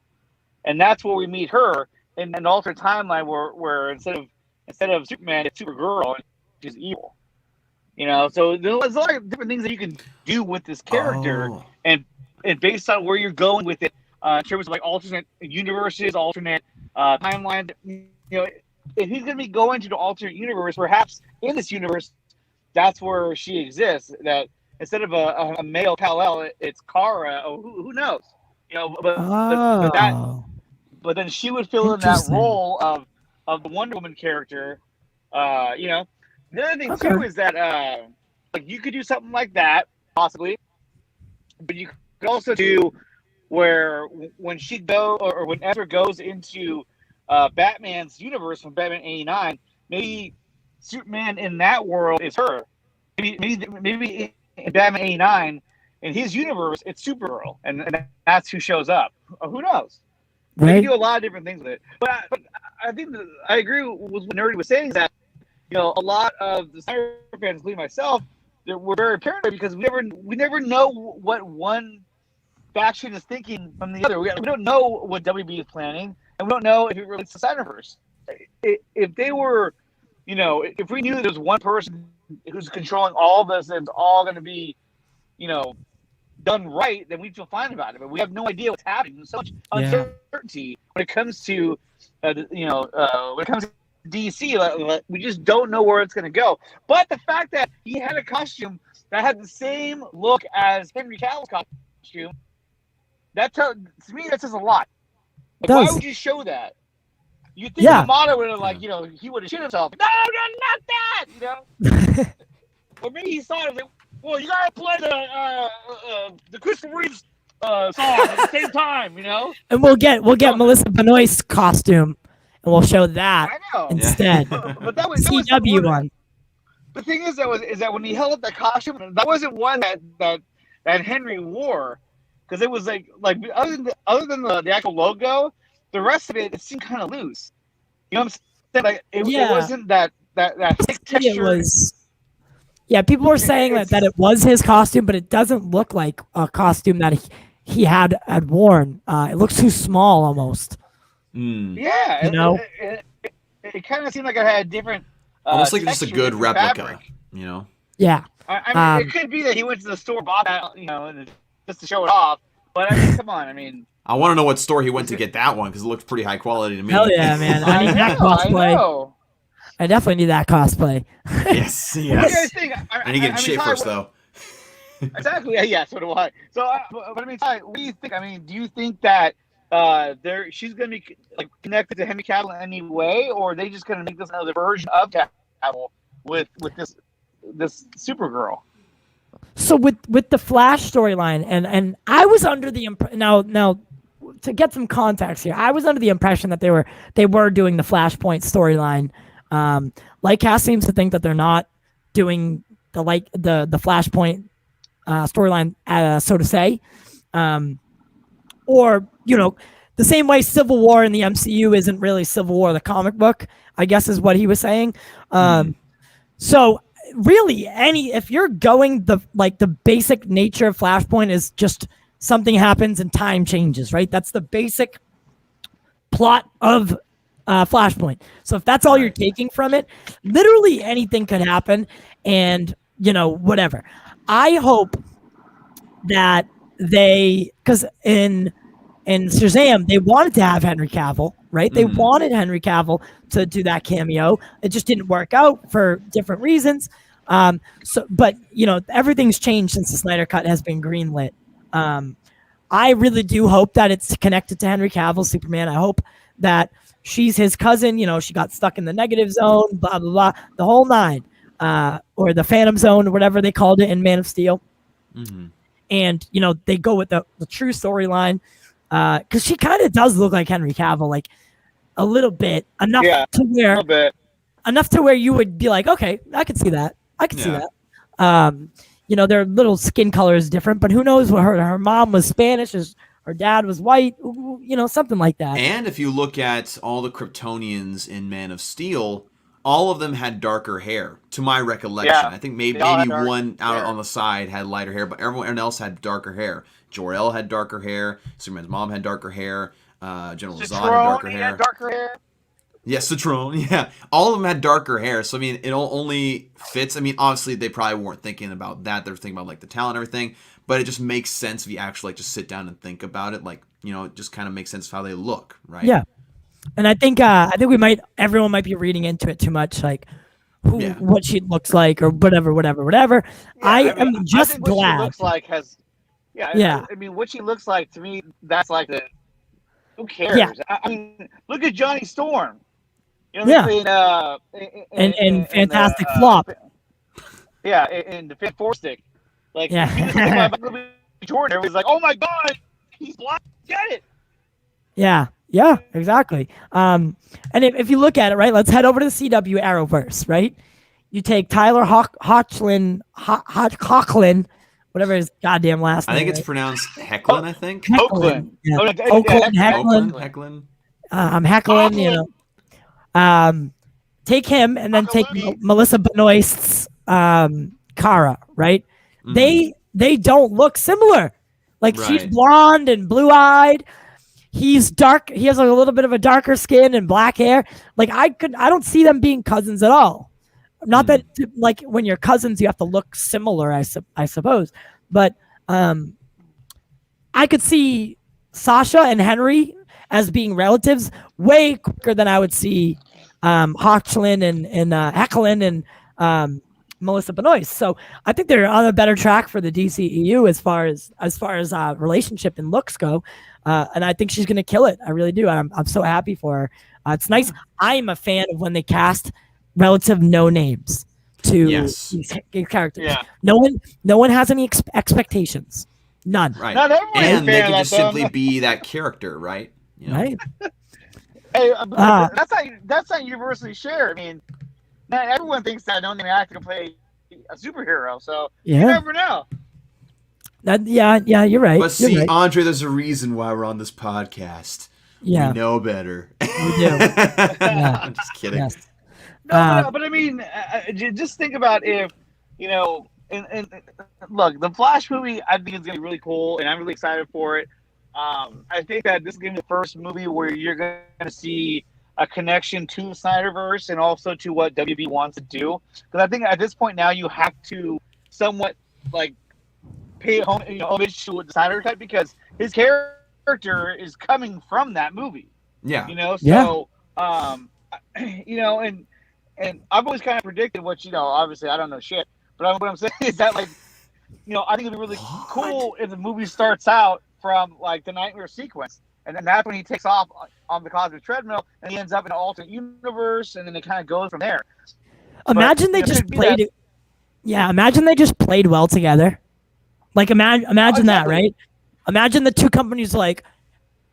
And that's where we meet her in an alternate timeline where instead of Superman, it's Supergirl, and she's evil. So there's a lot of different things that you can do with this character, and based on where you're going with it, in terms of like alternate universes, alternate timelines. If he's going to be going to the alternate universe, perhaps in this universe, that's where she exists. That instead of a male Kal-El, it's Kara. Who knows? But then she would fill in that role of the Wonder Woman character. The other thing too is that like you could do something like that possibly, but you could also do where when she when Ezra goes into Batman's universe from Batman '89, maybe Superman in that world is her. Maybe in Batman '89, in his universe, it's Supergirl, and that's who shows up. Who knows? They Right? can do a lot of different things with it. But I think I agree with what Nerdy was saying, that a lot of the Snyder fans, including myself, we're very paranoid because we never know what one faction is thinking from the other. We don't know what WB is planning, and we don't know if it relates to Snyderverse. If they were, if we knew there was one person who's controlling all this and it's all going to be, done right, then we'd feel fine about it. But we have no idea what's happening. There's so much uncertainty when it comes to, when it comes to DC. We just don't know where it's going to go. But the fact that he had a costume that had the same look as Henry Cavill's costume, to me, that says a lot. Like, why would you show that? You think the model would have, he would have shit himself. No, not that, Or maybe he saw it and was like, well, you gotta play the Christopher Reeves song at the same time, And we'll get Melissa Benoist's costume, and we'll show that instead. But that was CW one. The thing is that when he held up the costume, that wasn't one that Henry wore, because it was like other than the actual logo, the rest of it seemed kind of loose. You know what I'm saying? Like it wasn't that thick texture. It was. Yeah, people were saying that it was his costume, but it doesn't look like a costume that he had worn. It looks too small almost. Yeah, it kind of seemed like it had a different. Almost like just a good replica, fabric. Yeah. I mean, it could be that he went to the store, bought that, just to show it off. But I mean, come on, I want to know what store he went to get that one because it looks pretty high quality to me. Hell yeah, man! I need that cosplay. I definitely need that cosplay. Yes. I need to get in shape first, though. Exactly. Yeah. So do I. So, but I mean, Ty, what do you think? I mean, do you think that she's going to be connected to Henry Cavill in any way, or are they just going to make this another version of Cavill with this Supergirl? So with the Flash storyline, and I was under the now to get some context here, I was under the impression that they were doing the Flashpoint storyline. Lightcast seems to think that they're not doing the Flashpoint storyline, so to say, or the same way Civil War in the MCU isn't really Civil War the comic book, I guess is what he was saying. So really, if you're going the basic nature of Flashpoint is just something happens and time changes, right? That's the basic plot of Flashpoint. So if that's all you're taking from it, literally anything could happen, and whatever. I hope that because in Shazam they wanted to have Henry Cavill, right? They wanted Henry Cavill to do that cameo. It just didn't work out for different reasons. But everything's changed since the Snyder Cut has been greenlit. I really do hope that it's connected to Henry Cavill's Superman. I hope that she's his cousin. She got stuck in the negative zone, blah, blah, blah, the whole nine, or the Phantom Zone, or whatever they called it in Man of Steel. And, they go with the true storyline, because she kind of does look like Henry Cavill, like a little bit, enough to where you would be like, okay, I could see that. I could see that. Their little skin color is different, but who knows what her mom was Spanish, her dad was white, something like that. And if you look at all the Kryptonians in Man of Steel, all of them had darker hair, to my recollection. I think maybe one out on the side had lighter hair, but everyone else had darker hair. Jor-El had darker hair. Superman's mom had darker hair. General Zod had darker hair. Yes, Citroen. Yeah, all of them had darker hair. So I mean, it only fits. I mean, obviously they probably weren't thinking about that. They were thinking about the talent and everything. But it just makes sense if you actually just sit down and think about it. It just kind of makes sense of how they look, right? Yeah. And I think everyone might be reading into it too much, what she looks like or whatever. Yeah, I am just glad. What she looks like I mean, what she looks like to me, that's who cares? Yeah. I mean, look at Johnny Storm. In Fantastic Flop. Yeah, in the Fifth Four Stick. Jordan, everybody's like, oh my God, he's black. Get it. Yeah, exactly. And if you look at it, right, let's head over to the CW Arrowverse, right? You take Tyler Hoechlin, whatever his goddamn last name. I think it's pronounced Hecklin. I think Oakland. Yeah. Oh, no, Oakland, yeah, Hecklin. Hecklin. I'm heckling, you know. Take him and then take Melissa Benoist's Kara, right? Mhm. They don't look similar. Like she's Right. blonde and blue-eyed. He's dark. He has like a little bit of a darker skin and black hair. Like I don't see them being cousins at all. Not that like when you're cousins you have to look similar, I suppose. But I could see Sasha and Henry as being relatives way quicker than I would see Hoechlin and Hecklin and Melissa Benoist. So I think they're on a better track for the DCEU as far as relationship and looks go. And I think she's gonna kill it. I really do. I'm so happy for her. It's nice. I'm a fan of when they cast relative no names to these characters. Yeah. No one has any expectations. None. Right. Not everyone is And they fan can of just that, simply though. be that character, right? You know? Right. Hey, that's not universally shared. I mean, not everyone thinks that no name actor can play a superhero, so you Yeah. never know. Yeah, you're right. But You're see, right. Andre, there's a reason why we're on this podcast. Yeah. We know better. We do. I'm just kidding. Yes. No, but I mean, just think about if, you know, and look, the Flash movie, I think is going to be really cool, and I'm really excited for it. I think that this is going to be the first movie where you're going to see a connection to Snyderverse and also to what WB wants to do. Because I think at this point now you have to somewhat like pay homage to the Snyder cut because his character is coming from that movie. Yeah. You know, so you know, and I've always kind of predicted what, you know, obviously I don't know shit, but what I'm saying is that, like, you know, I think it'd be really cool if the movie starts out from like the nightmare sequence, and then that's when he takes off on the cosmic treadmill, and he ends up in an alternate universe, and then it kind of goes from there. Imagine they just played it. Yeah, imagine they just played well together. Like imagine that, right? Imagine the two companies like,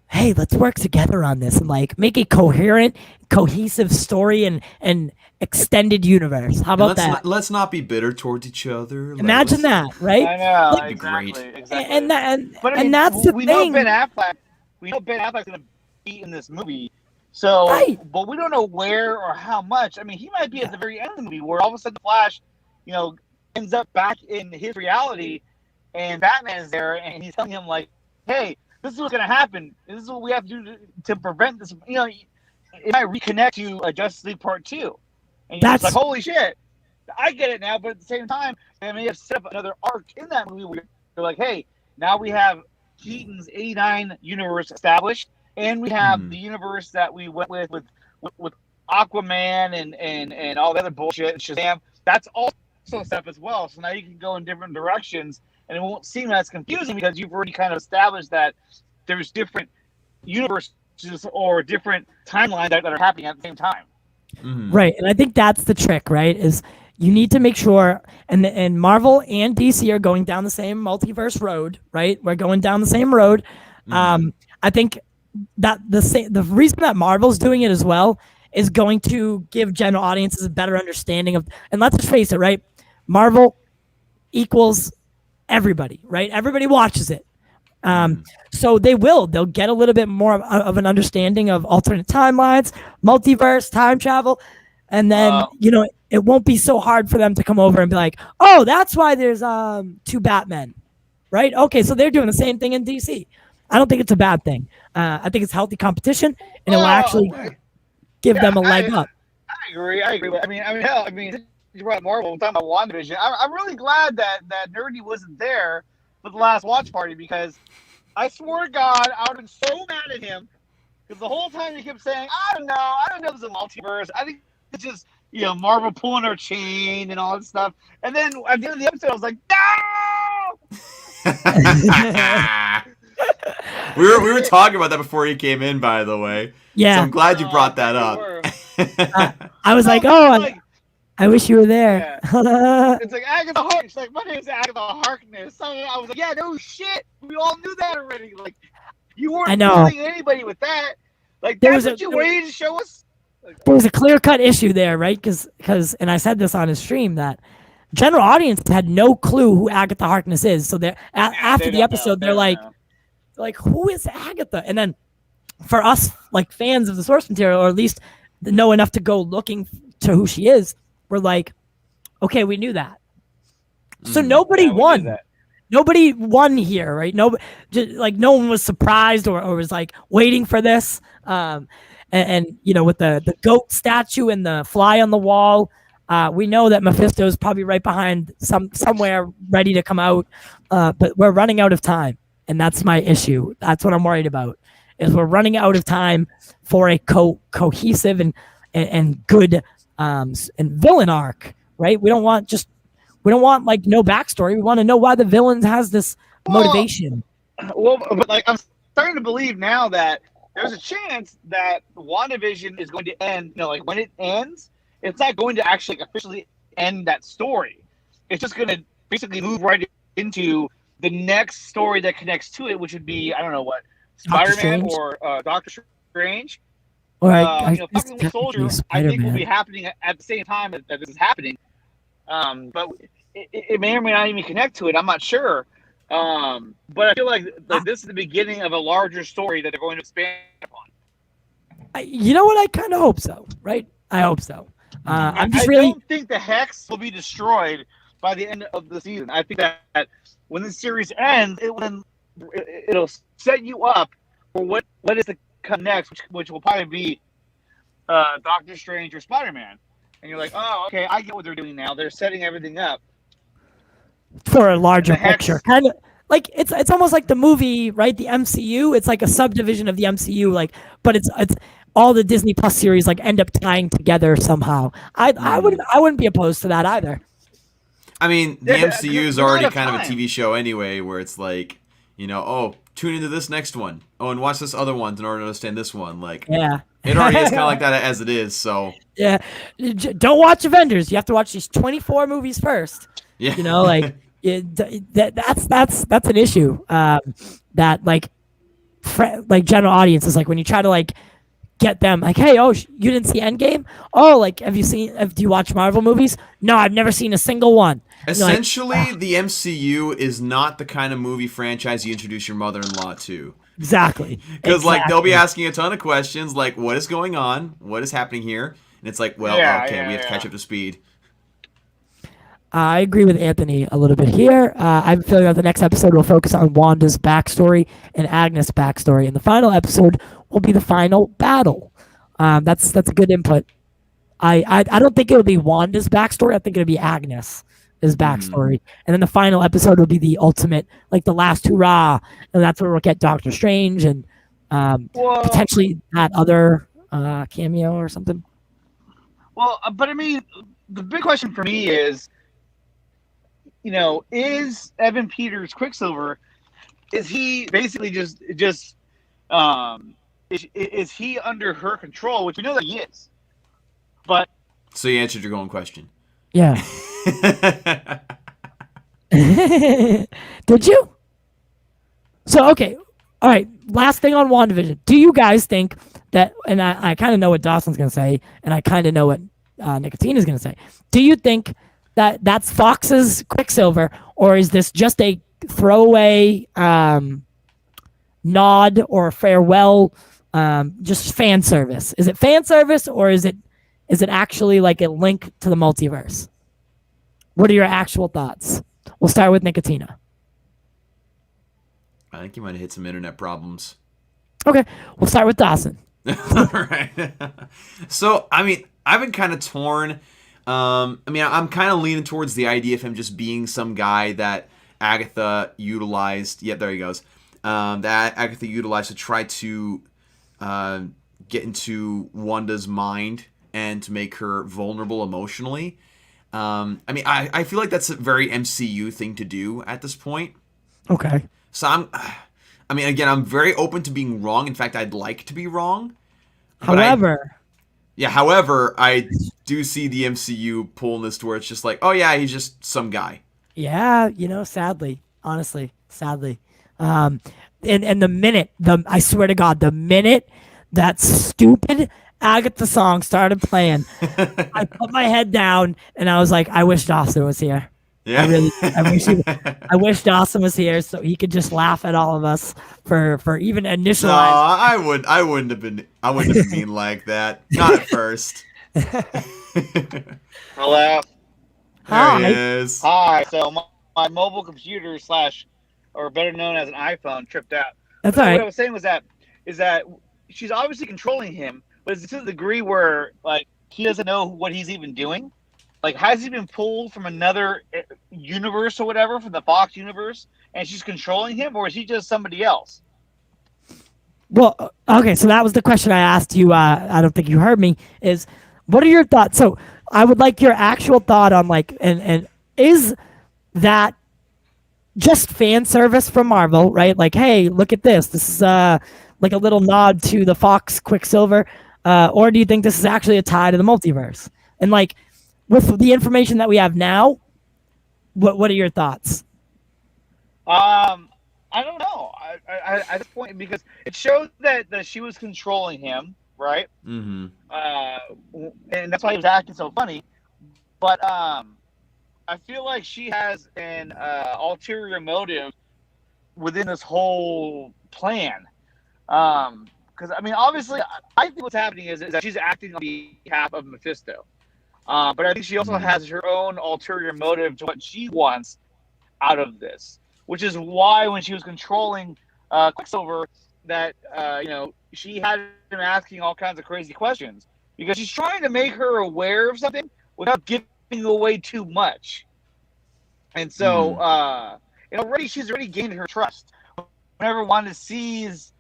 hey, let's work together on this and like make a coherent, cohesive story and extended universe. How about that? Let's not be bitter towards each other. Imagine that, right? I know, That'd be exactly, great. exactly. But I mean, and that's the we thing. know Ben Affleck's going to be in this movie. So, but we don't know where or how much. I mean, he might be at the very end of the movie where all of a sudden the Flash, you know, ends up back in his reality, and Batman is there, and he's telling him like, "Hey, this is what's going to happen. This is what we have to do to prevent this." You know, it might reconnect to a Justice League Part 2, and you're just like, "Holy shit, I get it now." But at the same time, they may have set up another arc in that movie where you're like, "Hey, now we have Keaton's '89 universe established." And we have the universe that we went with Aquaman and all the other bullshit, Shazam. That's also stuff as well. So now you can go in different directions, and it won't seem as confusing because you've already kind of established that there's different universes or different timelines that are happening at the same time. Right, and I think that's the trick, right? Is you need to make sure, and Marvel and DC are going down the same multiverse road, right? We're going down the same road. I think that the reason that Marvel's doing it as well is going to give general audiences a better understanding of, and let's just face it, right? Marvel equals everybody, right? Everybody watches it. So they'll get a little bit more of an understanding of alternate timelines, multiverse, time travel, and then, you know, it won't be so hard for them to come over and be like, oh, that's why there's two Batmen, right? Okay, so they're doing the same thing in DC. I don't think it's a bad thing. I think it's healthy competition, and it will actually give them a leg up. I agree. I mean, hell, you brought Marvel. We're talking about WandaVision. I'm really glad that Nerdy wasn't there for the last watch party because I swear to God, I would have been so mad at him because the whole time he kept saying, I don't know there's a multiverse. I think it's just, you know, Marvel pulling our chain and all that stuff. And then at the end of the episode, I was like, no! We were talking about that before he came in, by the way. Yeah. So I'm glad you brought that up. I was like, I wish you were there. Yeah. It's like Agatha Harkness. Like, my name is Agatha Harkness. So I was like, yeah, no shit. We all knew that already. Like, you weren't fooling anybody with that. Like, that's what you waited to show us? there's a clear-cut issue there, right? Because, and I said this on his stream, that general audience had no clue who Agatha Harkness is. So they're after the episode, they're like, who is Agatha? And then for us, like fans of the source material, or at least know enough to go looking to who she is, we're like, okay, we knew that. So nobody won. Nobody won here, right? No one was surprised or was like waiting for this. And you know, with the goat statue and the fly on the wall, we know that Mephisto is probably right behind somewhere ready to come out. But we're running out of time, and that's my issue. That's what I'm worried about. Is we're running out of time for a cohesive and good and villain arc, right? We don't want like no backstory. We want to know why the villain has this motivation. Well, but like I'm starting to believe now that there's a chance that WandaVision is going to end. You know, like when it ends, it's not going to actually officially end that story. It's just going to basically move right into the next story that connects to it, which would be, I don't know what, Spider-Man or Doctor Strange. Or Falcon Winter Soldier, I think will be happening at the same time that this is happening. But it may or may not even connect to it. I'm not sure. But I feel like this is the beginning of a larger story that they're going to expand upon. You know what? I kind of hope so, right? I hope so. I don't think the Hex will be destroyed by the end of the season. I think that when the series ends, it'll set you up for what is to come next, which will probably be Doctor Strange or Spider-Man. And you're like, oh, okay, I get what they're doing now. They're setting everything up for a larger picture. Kind of like it's almost like the movie, right? The MCU. It's like a subdivision of the MCU, like, but it's all the Disney Plus series like end up tying together somehow. I wouldn't be opposed to that either. I mean, the MCU is already kind of a TV show anyway, where it's like, you know, oh, tune into this next one. Oh, and watch this other one in order to understand this one. Like, yeah, it already is kind of like that as it is. So yeah, don't watch Avengers. You have to watch these 24 movies first. Yeah, you know, like that's an issue. That like general audiences, like when you try to like get them like, hey, oh, you didn't see Endgame? Oh, like do you watch Marvel movies? No, I've never seen a single one. Essentially, the MCU is not the kind of movie franchise you introduce your mother-in-law to. Exactly. Because like they'll be asking a ton of questions like, what is going on? What is happening here? And it's like, well, we have to catch up to speed. I agree with Anthony a little bit here. I'm feeling that the next episode will focus on Wanda's backstory and Agnes' backstory, and the final episode will be the final battle. That's a good input. I don't think it'll be Wanda's backstory. I think it'll be Agnes' backstory, and then the final episode will be the ultimate, like the last hurrah, and that's where we'll get Doctor Strange and potentially that other cameo or something. Well, but I mean, the big question for me is, you know, is Evan Peters Quicksilver? Is he basically just is he under her control? Which we know that he is. But so you answered your own question. Yeah. Did you? So okay, all right. Last thing on WandaVision. Do you guys think that? And I kind of know what Dawson's gonna say, and I kind of know what Nickatina is gonna say. Do you think that that's Fox's Quicksilver, or is this just a throwaway nod or farewell, just fan service? Is it fan service, or is it actually like a link to the multiverse? What are your actual thoughts? We'll start with Nickatina. I think you might have hit some internet problems. Okay, we'll start with Dawson. All right. So, I mean, I've been kind of torn. I'm kind of leaning towards the idea of him just being some guy that Agatha utilized. Yeah, there he goes. That Agatha utilized to try to get into Wanda's mind and to make her vulnerable emotionally. I feel like that's a very MCU thing to do at this point. Okay. So I'm very open to being wrong. In fact, I'd like to be wrong. However, I do see the MCU pulling this to where it's just like, oh yeah, he's just some guy. Yeah, sadly, honestly, and I swear to God, the minute that stupid Agatha song started playing. I put my head down and I was like, I wish Dawson was here. Yeah. I wish Dawson was here so he could just laugh at all of us for even No, initializing. I wouldn't have been mean like that. Not at first. Hello. There he is. Hi. So my mobile computer or better known as an iPhone, tripped out. That's But all What I right. was saying was that she's obviously controlling him, but it's to the degree where like he doesn't know what he's even doing. Like, has he been pulled from another universe or whatever, from the Fox universe, and she's controlling him, or is he just somebody else? Well, okay, so that was the question I asked you. I don't think you heard me. Is what are your thoughts? So I would like your actual thought on like, and is that just fan service from Marvel, right? Like, hey, look at this. This is like a little nod to the Fox Quicksilver, or do you think this is actually a tie to the multiverse? And like, with the information that we have now, what are your thoughts? I don't know. I at this point, because it shows that she was controlling him, right? Mm-hmm. And that's why he was acting so funny. But I feel like she has an ulterior motive within this whole plan. Because I mean, obviously, I think what's happening is that she's acting on behalf of Mephisto. But I think she also has her own ulterior motive to what she wants out of this, which is why when she was controlling Quicksilver, that she had him asking all kinds of crazy questions because she's trying to make her aware of something without giving away too much. And so, she's already gained her trust. Whenever Wanda sees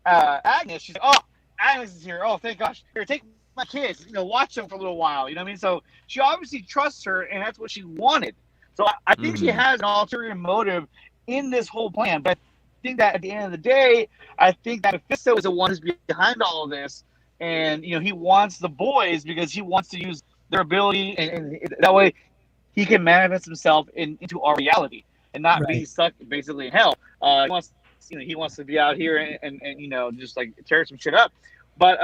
Agnes, she's like, "Oh, Agnes is here! Oh, thank gosh! Here, take my kids, watch them for a little while." You know what I mean? So she obviously trusts her, and that's what she wanted. So I think she has an ulterior motive in this whole plan. But I think that at the end of the day, I think that Mephisto is the one who's behind all of this, and he wants the boys because he wants to use their ability, and that way he can manifest himself into our reality and not be stuck basically in hell. He wants to be out here and just like tear some shit up. But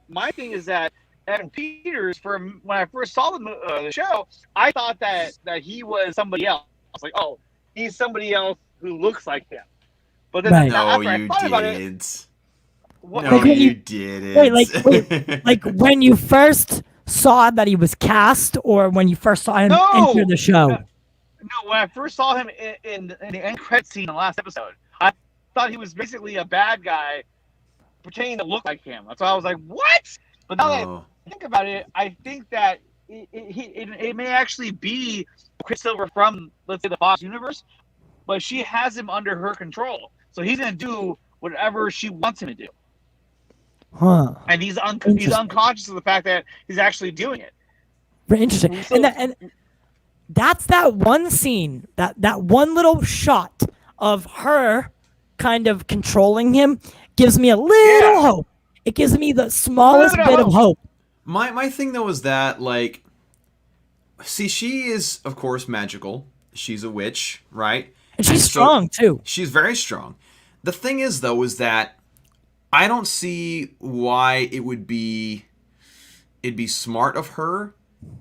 my thing is that Evan Peters, when I first saw the show, I thought that he was somebody else. I was like, oh, he's somebody else who looks like him. But then after I thought about it, you didn't. Wait, like when you first saw that he was cast, or when you first saw him enter the show? No, when I first saw him in the end credit scene in the last episode, I thought he was basically a bad guy pretending to look like him. So I was like, what? But now that I think about it, I think that it may actually be Quicksilver from, let's say, the Fox universe, but she has him under her control. So he's going to do whatever she wants him to do. Huh. And he's unconscious of the fact that he's actually doing it. Very interesting. So, and that's that one scene, that one little shot of her kind of controlling him gives me a little hope. It gives me the smallest bit of hope. My thing though is that, like, see, she is of course magical. She's a witch, right? And she's strong too. She's very strong. The thing is though is that I don't see why it'd be smart of her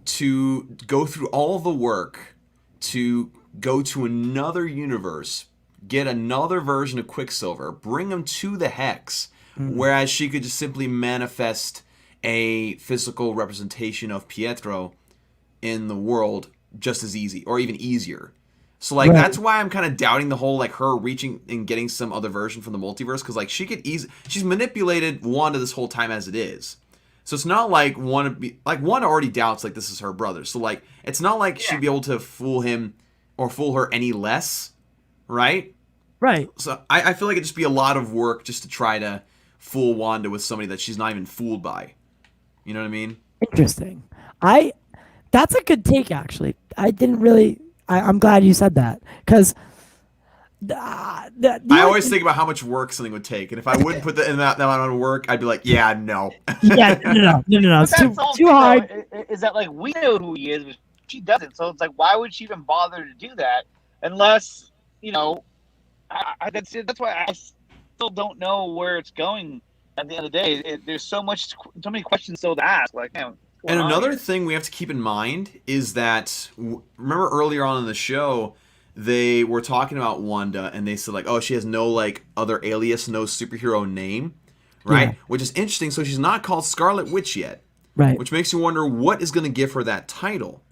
to go through all the work to go to another universe, get another version of Quicksilver, bring him to the Hex, whereas she could just simply manifest a physical representation of Pietro in the world just as easy, or even easier. So, like, that's why I'm kind of doubting the whole, like, her reaching and getting some other version from the multiverse, because, like, she's manipulated Wanda this whole time as it is. So it's not like Wanda already doubts, like, this is her brother. So, like, it's not like she'd be able to fool him or fool her any less, right? Right. So I feel like it'd just be a lot of work just to try to fool Wanda with somebody that she's not even fooled by. You know what I mean? Interesting. That's a good take, actually. I'm glad you said that, because I always think about how much work something would take, and if I wouldn't put that amount of work, I'd be like, yeah, no. No. It's too hard. Is that, like, we know who he is, but she doesn't. So it's like, why would she even bother to do that unless, that's why I still don't know where it's going at the end of the day, there's so many questions still to ask. Like, man, and another thing we have to keep in mind is that, remember earlier on in the show, they were talking about Wanda, and they said, like, oh, she has no, like, other alias, no superhero name, right? Yeah. Which is interesting. So she's not called Scarlet Witch yet. Right. Which makes you wonder what is going to give her that title.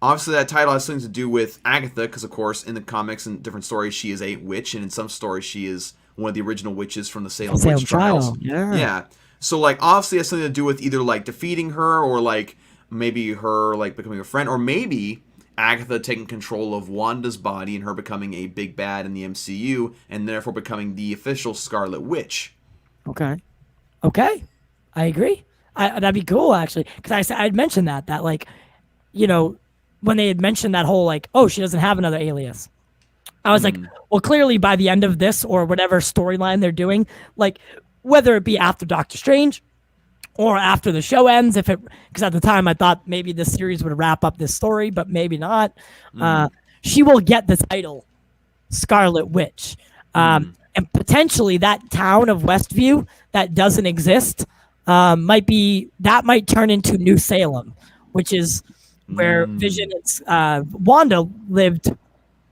Obviously, that title has something to do with Agatha, because, of course, in the comics and different stories, she is a witch, and in some stories, she is one of the original witches from the Salem Witch Trials. Yeah. So, like, obviously, it has something to do with either, like, defeating her, or, like, maybe her, like, becoming a friend, or maybe Agatha taking control of Wanda's body and her becoming a big bad in the MCU, and therefore becoming the official Scarlet Witch. Okay, I agree. That'd be cool, actually, because I'd mentioned that like, you know, when they had mentioned that whole, like, oh, she doesn't have another alias, I was like, well, clearly by the end of this or whatever storyline they're doing, like, whether it be after Doctor Strange or after the show ends, because at the time I thought maybe this series would wrap up this story, but maybe not. She will get the title Scarlet Witch, and potentially that town of Westview that doesn't exist might turn into New Salem, which is where Vision and Wanda lived,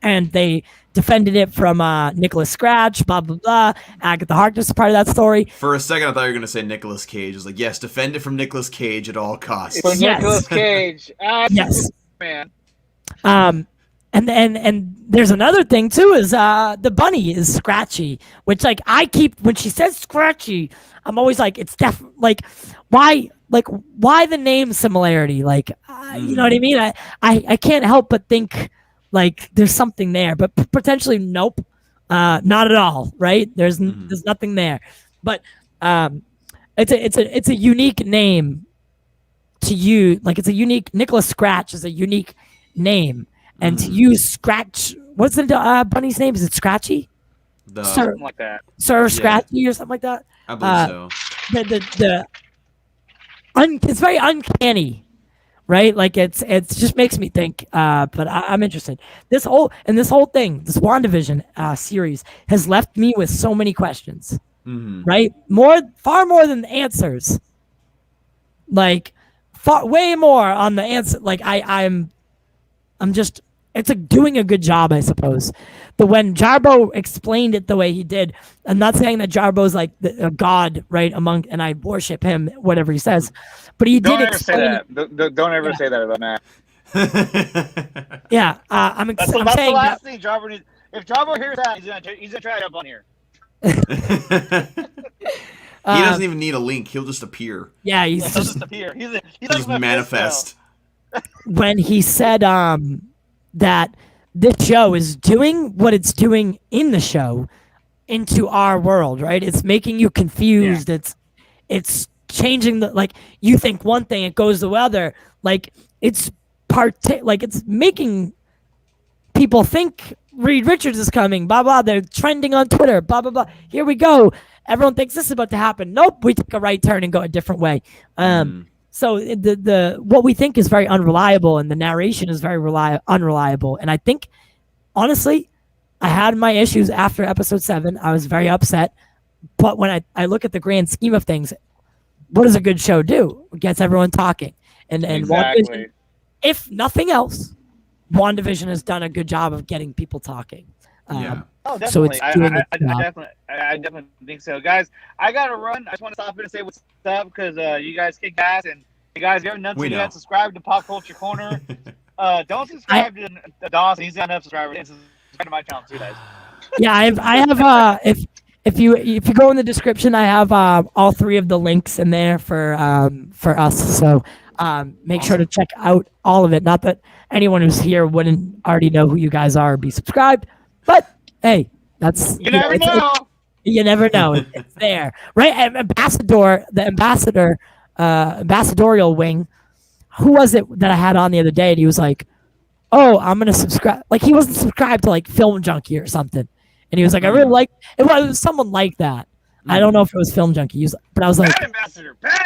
and they defended it from Nicholas Scratch, blah, blah, blah. Agatha Harkness is part of that story. For a second, I thought you were going to say Nicolas Cage. I was like, yes, defend it from Nicolas Cage at all costs. For Nicolas Cage. Yes. Man. And there's another thing, too, is the bunny is Scratchy, which, like, when she says Scratchy, I'm always like, it's like, why the name similarity? Like, you know what I mean? I can't help but think, like, there's something there, but potentially nope, not at all, right? There's nothing there, but it's a unique name to you. Like, it's a unique, Nicholas Scratch is a unique name, and to use Scratch, what's the bunny's name? Is it Scratchy? Something like that. Sir Scratchy or something like that. I believe so. It's very uncanny, right? Like, it just makes me think. But I'm interested. This whole thing, this WandaVision series, has left me with so many questions. Right? Far more than the answers. Like, way more on the answer. Like, I'm just. It's doing a good job, I suppose. But when Jarbo explained it the way he did, I'm not saying that Jarbo's like a god, right? And I worship him, whatever he says. But he did explain. Don't ever say that about Matt. Yeah, I'm that's saying the last thing Jarbo needs. If Jarbo hears that, he's gonna try to jump on here. He doesn't even need a link. He'll just appear. Yeah, he'll just appear. He'll just manifest. When he said that this show is doing what it's doing in the show into our world, right? It's making you confused. Yeah. It's changing like, you think one thing, it goes the other. Like, it's making people think Reed Richards is coming, blah, blah. They're trending on Twitter, blah, blah, blah. Here we go. Everyone thinks this is about to happen. Nope, we take a right turn and go a different way. So the what we think is very unreliable, and the narration is very unreliable. And I think, honestly, I had my issues after episode 7. I was very upset. But when I look at the grand scheme of things, what does a good show do? It gets everyone talking. And exactly. If nothing else, WandaVision has done a good job of getting people talking. Yeah. Oh, definitely. So it's I definitely think so. Guys, I got to run. I just want to stop in and say what's up, because you guys kick ass. And you guys, if you haven't done so yet, subscribe to Pop Culture Corner. Don't subscribe to Dawson. He's got enough subscribers. And subscribe to my channel too, guys. Yeah, I have if you go in the description, I have all 3 of the links in there for us. So make sure to check out all of it. Not that anyone who's here wouldn't already know who you guys are or be subscribed, but hey, that's you never know. You never know. It's there, right? The ambassadorial wing. Who was it that I had on the other day? And he was like, "Oh, I'm gonna subscribe." Like, he wasn't subscribed to like Film Junkie or something, and he was like, "I really like it." Was someone like that? I don't know if it was Film Junkie, but I was like, "Bad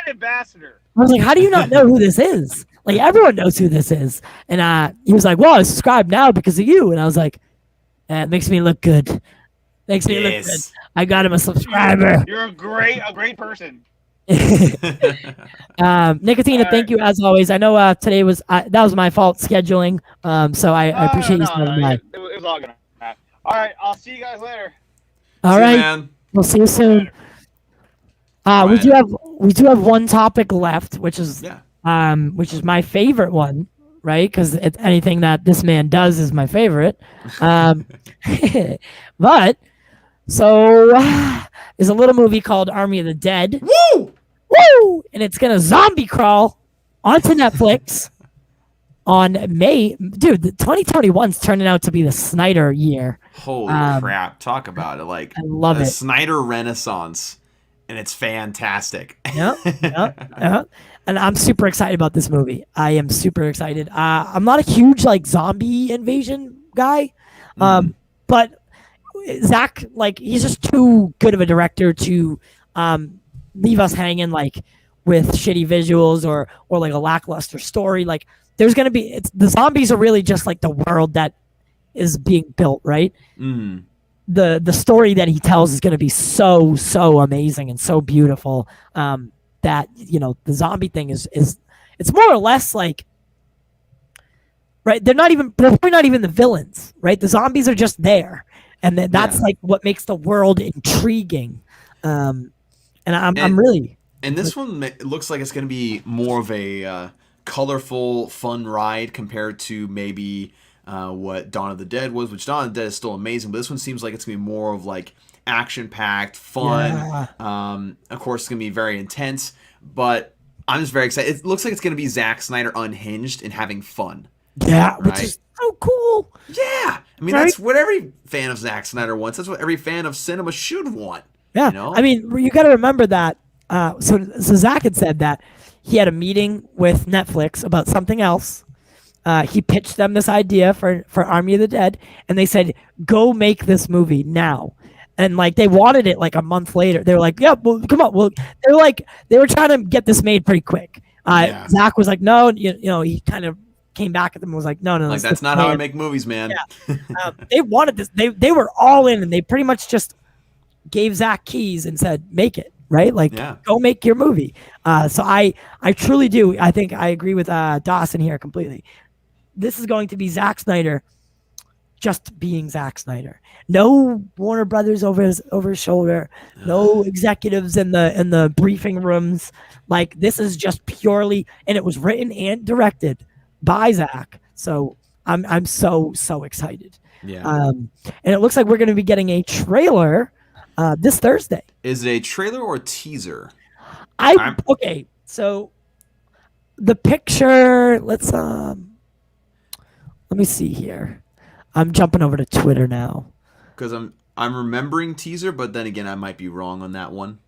ambassador." I was like, "How do you not know who this is? Like, everyone knows who this is." And he was like, "Well, I subscribed now because of you." And I was like, "It makes me look good." Thanks for listening. Yes. I got him a subscriber. You're a great person. Nickatina, thank you as always. I know today was that was my fault scheduling. So I appreciate you stopping by. It was all good. All right, I'll see you guys later. All See you, right, man. we'll see you soon. We do have one topic left, which is my favorite one, right? Because anything that this man does is my favorite. But so there's a little movie called Army of the Dead. Woo! Woo! And it's gonna zombie crawl onto Netflix on May. Dude, the 2021's turning out to be the Snyder year. Holy crap! Talk about it, like I love the it. Snyder Renaissance, and it's fantastic. Yep. And I'm super excited about this movie. I am super excited. I'm not a huge like zombie invasion guy, but Zack, like, he's just too good of a director to leave us hanging like with shitty visuals or like a lackluster story. Like, there's gonna be the zombies are really just like the world that is being built, right? The story that he tells is gonna be so amazing and so beautiful. That, you know, the zombie thing is it's more or less like, right, they're probably not even the villains, right? The zombies are just there, and that's like what makes the world intriguing. And I'm really, and this one looks like it's going to be more of a colorful, fun ride compared to maybe what Dawn of the Dead was, which Dawn of the Dead is still amazing, but this one seems like it's going to be more of like action-packed, fun. Of course, it's going to be very intense, but I'm just very excited. It looks like it's going to be Zack Snyder unhinged and having fun. Yeah, right? Which is so cool. Yeah. I mean, that's what every fan of Zack Snyder wants. That's what every fan of cinema should want. Yeah. You know? I mean, you got to remember that. So Zack had said that he had a meeting with Netflix about something else. He pitched them this idea for Army of the Dead, and they said, go make this movie now. And like they wanted it like a month later. They were like, "Yeah, well, come on." Well, they were trying to get this made pretty quick. Zack was like, "No," you know, he kind of came back at them and was like, "No, like that's not how I make movies, man." Yeah. They wanted this. They were all in, and they pretty much just gave Zack keys and said, "Make it." Right? Like, go make your movie. So I truly do. I think I agree with Dawson here completely. This is going to be Zack Snyder just being Zack Snyder. No Warner Brothers over his shoulder. No executives in the briefing rooms. Like, this is just purely, and it was written and directed by Zack. So I'm so excited. Yeah. And it looks like we're going to be getting a trailer this Thursday. Is it a trailer or a teaser? Okay. So the picture. Let me see here. I'm jumping over to Twitter now. Because I'm remembering teaser, but then again, I might be wrong on that one.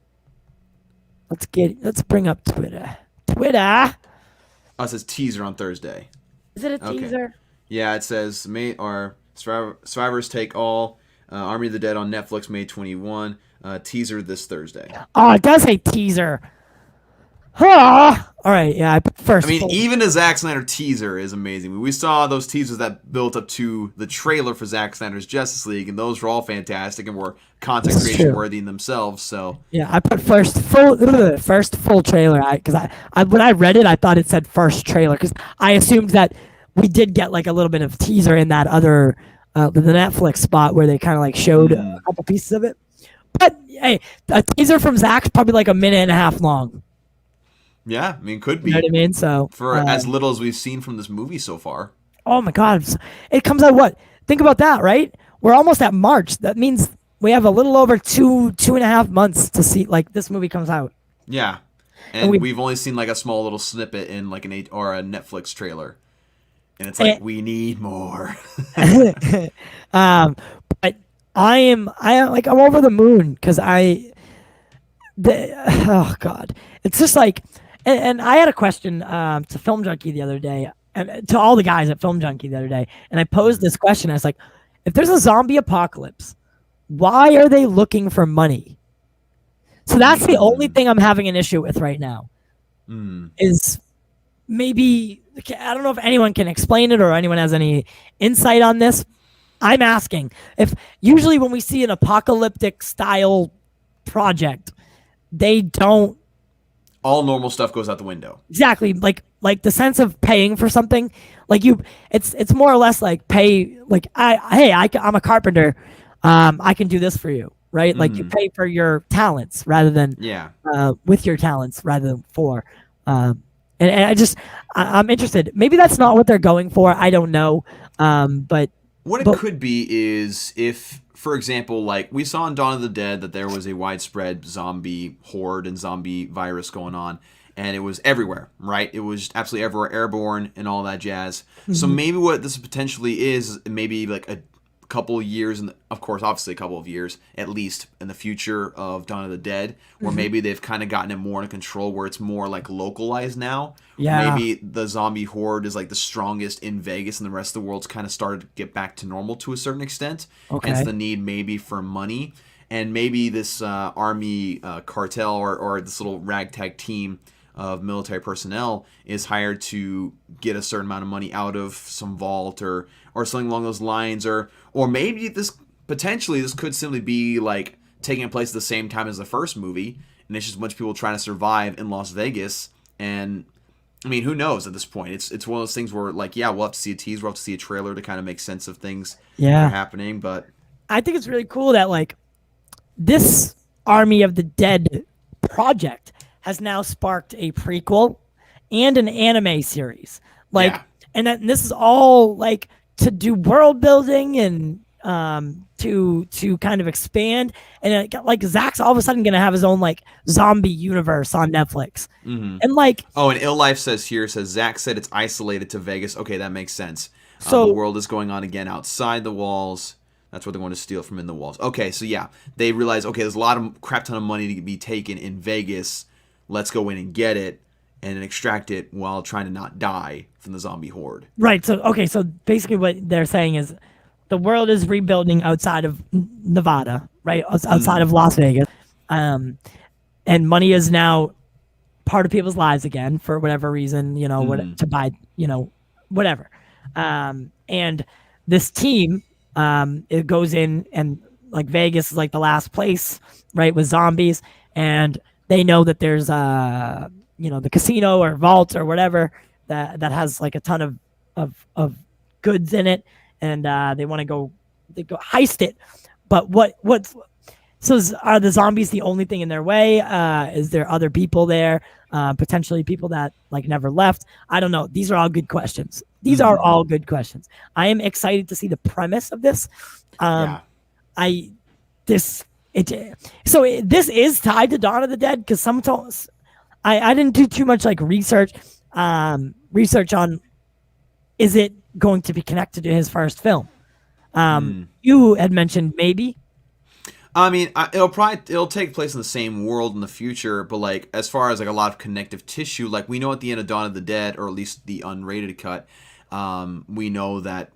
Let's bring up Twitter. Oh, it says teaser on Thursday. Is it a teaser? Yeah, it says Survivors Take All, Army of the Dead on Netflix, May 21. Teaser this Thursday. Oh, it does say teaser. All right, yeah. I mean, even a Zack Snyder teaser is amazing. We saw those teasers that built up to the trailer for Zack Snyder's Justice League, and those were all fantastic and were content creation worthy in themselves. So yeah, I put first full trailer because I when I read it, I thought it said first trailer because I assumed that we did get like a little bit of teaser in that other the Netflix spot where they kind of like showed a couple pieces of it. But hey, a teaser from Zack's probably like a minute and a half long. Yeah, I mean, could be. You know what I mean? So for as little as we've seen from this movie so far. Oh my God, it comes out what? Think about that, right? We're almost at March. That means we have a little over two and a half months to see like this movie comes out. Yeah, and we've only seen like a small little snippet in like a Netflix trailer, and it's like we need more. But I'm over the moon because oh God, it's just like. And I had a question to Film Junkie the other day, and to all the guys at Film Junkie the other day, and I posed this question. I was like, if there's a zombie apocalypse, why are they looking for money? So that's the only thing I'm having an issue with right now. Is maybe, I don't know if anyone can explain it or anyone has any insight on this. I'm asking if usually when we see an apocalyptic style project, they don't All normal stuff goes out the window. exactly like the sense of paying for something. Like it's more or less like pay. Like I'm a carpenter. I can do this for you, right? Like you pay for your talents rather than Yeah. with your talents rather than for. And I'm interested. Maybe that's not what they're going for. I don't know. But What it could be is if, for example, like we saw in Dawn of the Dead that there was a widespread zombie horde and zombie virus going on, and it was everywhere, right? It was absolutely everywhere, airborne and all that jazz. So maybe what this potentially is maybe like a couple of years, and of course, obviously a couple of years at least in the future of Dawn of the Dead, where maybe they've kind of gotten it more under control, where it's more like localized now. Yeah. Maybe the zombie horde is like the strongest in Vegas, and the rest of the world's kind of started to get back to normal to a certain extent. Okay. Hence the need maybe for money, and maybe this army cartel or this little ragtag team of military personnel is hired to get a certain amount of money out of some vault or something along those lines, or maybe this could simply be like taking place at the same time as the first movie, and it's just a bunch of people trying to survive in Las Vegas. And I mean, who knows at this point? It's one of those things where like, yeah, we'll have to see a tease, we'll have to see a trailer to kind of make sense of things that are happening. But I think it's really cool that like this Army of the Dead project has now sparked a prequel and an anime series. Like, and this is all like to do world building and to kind of expand. And like Zack's all of a sudden gonna have his own like zombie universe on Netflix. And like, and Ill Life says Zack said it's isolated to Vegas. Okay, that makes sense. So the world is going on again outside the walls. That's where they're going to steal from in the walls. Okay, so yeah, they realize, okay, there's a lot of crap ton of money to be taken in Vegas. Let's go in and get it and extract it while trying to not die from the zombie horde. Right. So, okay. So basically what they're saying is the world is rebuilding outside of Nevada, right? Outside of Las Vegas. And money is now part of people's lives again for whatever reason, you know, to buy, you know, whatever. And this team, it goes in and like Vegas is like the last place, right? With zombies. And they know that there's you know, the casino or vault or whatever that has like a ton of goods in it, and they want to go heist it. But are the zombies the only thing in their way? Is there other people there? Potentially people that like never left? I don't know. These are all good questions. These are all good questions. I am excited to see the premise of this. This is tied to Dawn of the Dead because sometimes I didn't do too much like research on is it going to be connected to his first film. You had mentioned maybe. I mean, it'll take place in the same world in the future, but like as far as like a lot of connective tissue, like we know at the end of Dawn of the Dead, or at least the unrated cut, we know that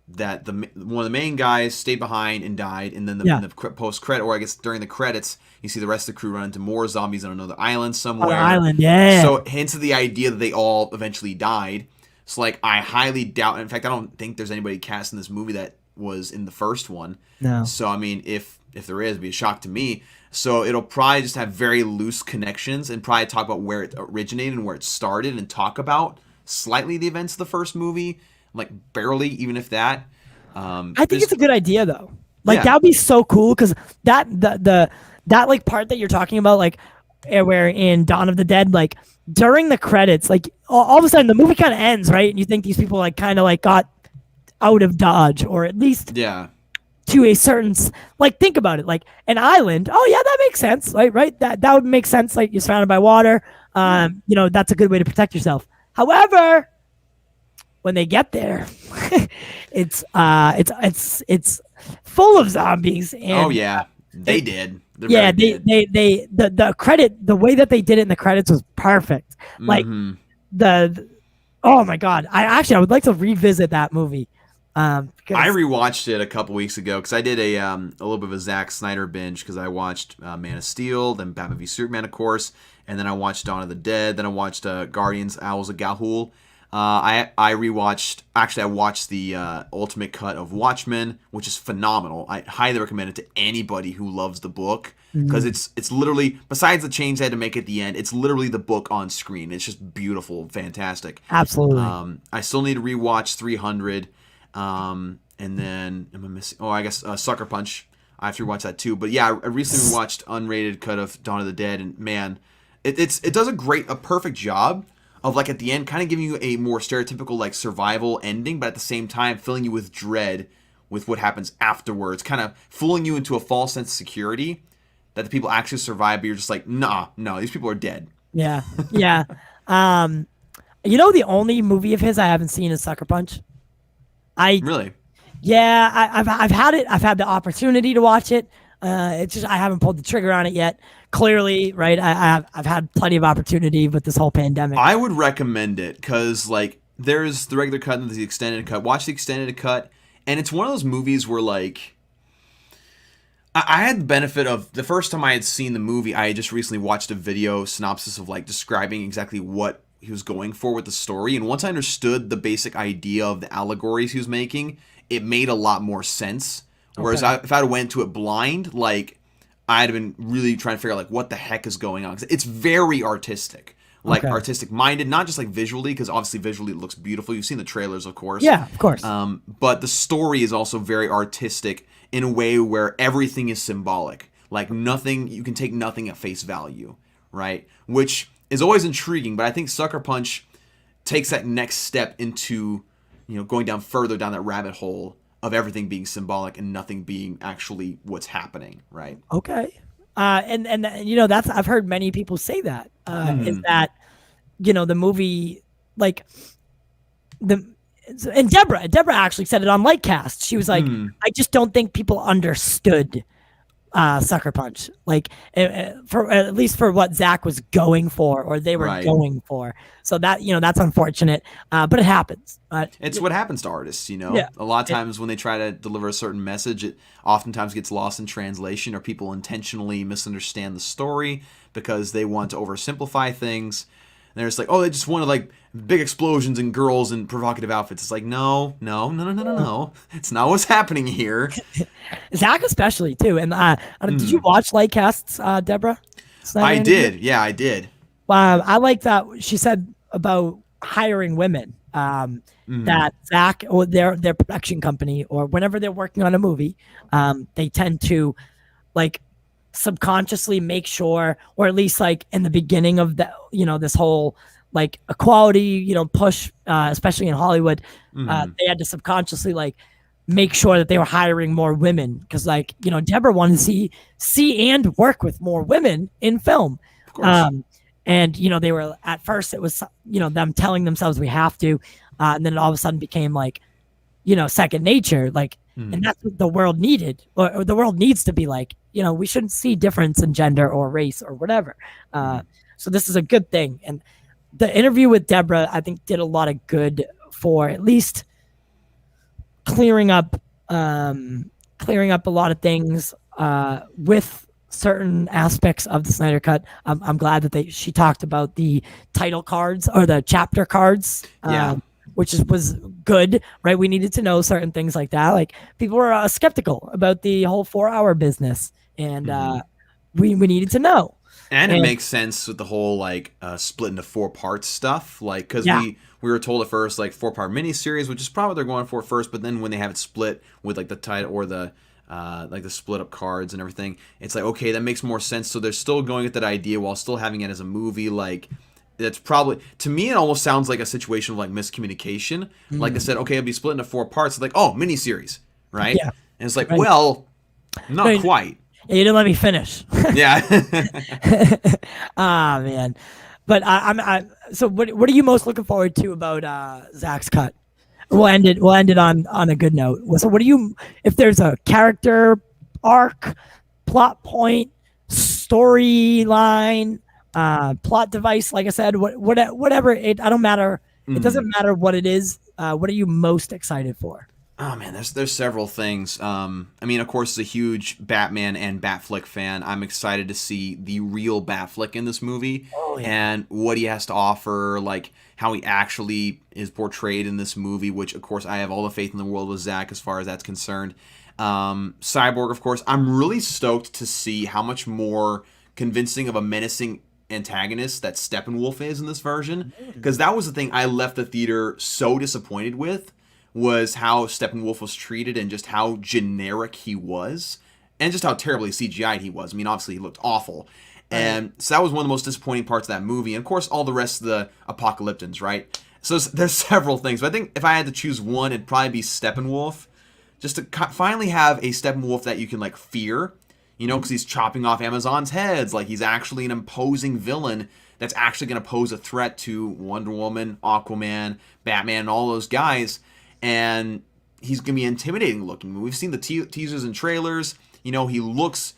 one of the main guys stayed behind and died, and then in the post credit, or I guess during the credits, you see the rest of the crew run into more zombies on another island somewhere. So hence the idea that they all eventually died. So like I highly doubt. In fact, I don't think there's anybody cast in this movie that was in the first one. No. So I mean, if there is, it'd be a shock to me. So it'll probably just have very loose connections and probably talk about where it originated and where it started, and talk about slightly the events of the first movie. Like barely, even if that. I think it's a good idea though. Like that would be so cool because that like part that you're talking about, like where in Dawn of the Dead, like during the credits, like all of a sudden the movie kind of ends, right? And you think these people like kind of like got out of Dodge, or at least to a certain, like think about it, like an island. Oh yeah, that makes sense, right? That would make sense. Like you're surrounded by water. You know, that's a good way to protect yourself. However, when they get there, it's full of zombies. And, they did. The credit, the way that they did it in the credits was perfect. Like oh my god, I would like to revisit that movie. I rewatched it a couple weeks ago because I did a little bit of a Zack Snyder binge because I watched Man of Steel, then Batman v Superman, of course, and then I watched Dawn of the Dead, then I watched Guardians Owls of Ga'Hoole. I rewatched. Actually, I watched the ultimate cut of Watchmen, which is phenomenal. I highly recommend it to anybody who loves the book because it's literally, besides the change they had to make at the end, it's literally the book on screen. It's just beautiful, fantastic. Absolutely. I still need to rewatch 300, and then am I missing? Oh, I guess Sucker Punch. I have to rewatch that too. But yeah, I recently watched unrated cut of Dawn of the Dead, and man, it does a perfect job of like at the end kind of giving you a more stereotypical like survival ending, but at the same time filling you with dread with what happens afterwards, kind of fooling you into a false sense of security that the people actually survive, but you're just like, no, these people are dead. Yeah. Yeah. The only movie of his I haven't seen is Sucker Punch. Really? Yeah, I've had the opportunity to watch it. It's just I haven't pulled the trigger on it yet. Clearly, right? I've had plenty of opportunity with this whole pandemic. I would recommend it because like there's the regular cut and the extended cut. Watch the extended cut, and it's one of those movies where like I had the benefit of the first time I had seen the movie. I had just recently watched a video synopsis of like describing exactly what he was going for with the story, and once I understood the basic idea of the allegories he was making, it made a lot more sense. Whereas if I'd went to it blind, like I'd have been really trying to figure out like what the heck is going on. It's very artistic, like artistic minded, not just like visually, because obviously visually it looks beautiful. You've seen the trailers, of course. Yeah, of course. But the story is also very artistic in a way where everything is symbolic. Like nothing, you can take nothing at face value, right? Which is always intriguing. But I think Sucker Punch takes that next step into, going down further down that rabbit hole of everything being symbolic and nothing being actually what's happening, right? Okay. And that's, I've heard many people say that, is that, the movie, like and Deborah actually said it on Lightcast. She was like, I just don't think people understood Sucker Punch, like for at least for what Zack was going for, or they were going for. So that that's unfortunate, but it happens. It's what happens to artists, Yeah. A lot of times when they try to deliver a certain message, it oftentimes gets lost in translation, or people intentionally misunderstand the story because they want to oversimplify things. And they're just like, oh, they just wanted like big explosions and girls in provocative outfits. It's like, no. It's not what's happening here. Zack especially too. And did you watch Lightcasts, Deborah? Snyder I interview? did. Yeah, I did. I like that she said about hiring women. That Zack or their production company, or whenever they're working on a movie, they tend to like subconsciously make sure, or at least like in the beginning of the this whole like equality push, especially in Hollywood, they had to subconsciously like make sure that they were hiring more women, because like Deborah wanted to see and work with more women in film. Of course. And they were, at first it was them telling themselves we have to, and then it all of a sudden became like second nature, like and that's what the world needed, or the world needs to be like. We shouldn't see difference in gender or race or whatever. So this is a good thing. And the interview with Deborah, I think, did a lot of good for at least clearing up a lot of things with certain aspects of the Snyder Cut. I'm glad that she talked about the title cards, or the chapter cards. Which was good, right? We needed to know certain things like that. Like people were skeptical about the whole 4-hour business, and we needed to know. And it makes sense with the whole like split into 4 parts stuff, like because we were told at first like 4-part miniseries, which is probably what they're going for first. But then when they have it split with like the title or the like the split up cards and everything, it's like okay, that makes more sense. So they're still going with that idea while still having it as a movie, like. That's probably, to me, it almost sounds like a situation of like miscommunication. Like they said, okay, it'll be split into 4 parts. It's like, oh, miniseries, right? Yeah. And it's like, well, not quite. You didn't let me finish. Yeah. Man. But so what are you most looking forward to about Zack's cut? We'll end it on a good note. So what do you, if there's a character arc, plot point, storyline, plot device, like I said, whatever, I don't matter. It doesn't matter what it is. What are you most excited for? Oh man, there's several things. I mean, of course, as a huge Batman and Batflick fan, I'm excited to see the real Batflick in this movie and what he has to offer, like how he actually is portrayed in this movie. Which, of course, I have all the faith in the world with Zack as far as that's concerned. Cyborg, of course, I'm really stoked to see how much more convincing of a menacing antagonist that Steppenwolf is in this version, because that was the thing I left the theater so disappointed with, was how Steppenwolf was treated and just how generic he was and just how terribly CGI'd he was. I mean, obviously he looked awful. And so that was one of the most disappointing parts of that movie. And of course, all the rest of the Apocalyptans, right? So there's several things. But I think if I had to choose one, it'd probably be Steppenwolf. Just to finally have a Steppenwolf that you can, like, fear. You know, because he's chopping off Amazon's heads. Like, he's actually an imposing villain that's actually going to pose a threat to Wonder Woman, Aquaman, Batman, and all those guys. And he's going to be intimidating looking. We've seen the teasers and trailers. You know, he looks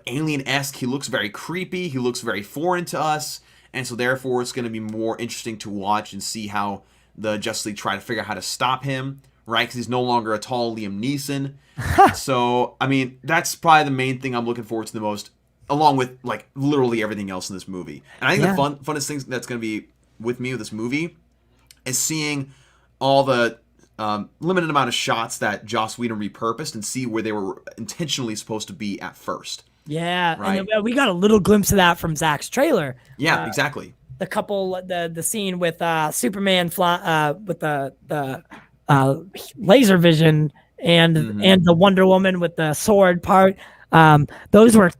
alien-esque. He looks very creepy. He looks very foreign to us. And so, therefore, it's going to be more interesting to watch and see how the Justice League try to figure out how to stop him, right? Because he's no longer a tall Liam Neeson. So, I mean, that's probably the main thing I'm looking forward to the most, along with, like, literally everything else in this movie. And I think the funnest thing that's going to be with me with this movie is seeing all the limited amount of shots that Joss Whedon repurposed and see where they were intentionally supposed to be at first. Yeah, right. And we got a little glimpse of that from Zack's trailer. Yeah, exactly. The scene with Superman with the laser vision and the Wonder Woman with the sword part. Those were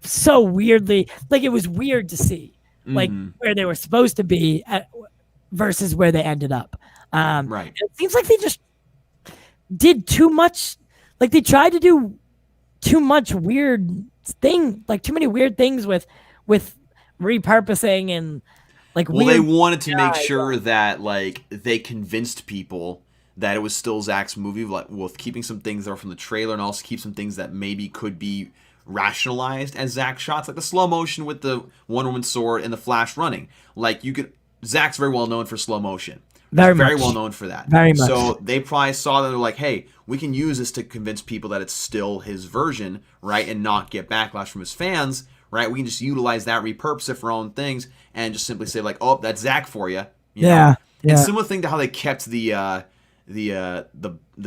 so weirdly, like, it was weird to see, like, where they were supposed to be versus where they ended up. Right. It seems like they just did too much. Like, they tried to do too much weird thing, like too many weird things with repurposing and, like, well, they wanted to make sure that, like, they convinced people that it was still Zack's movie, like, with keeping some things that are from the trailer and also keep some things that maybe could be rationalized as Zack shots, like the slow motion with the Wonder Woman sword and the Flash running. Like, Zack's very well known for slow motion. Very well known for that. Very much. So they probably saw that they're like, hey, we can use this to convince people that it's still his version, right, and not get backlash from his fans, right? We can just utilize that, repurpose it for our own things, and just simply say, like, oh, that's Zack for you. Yeah. And similar thing to how they kept the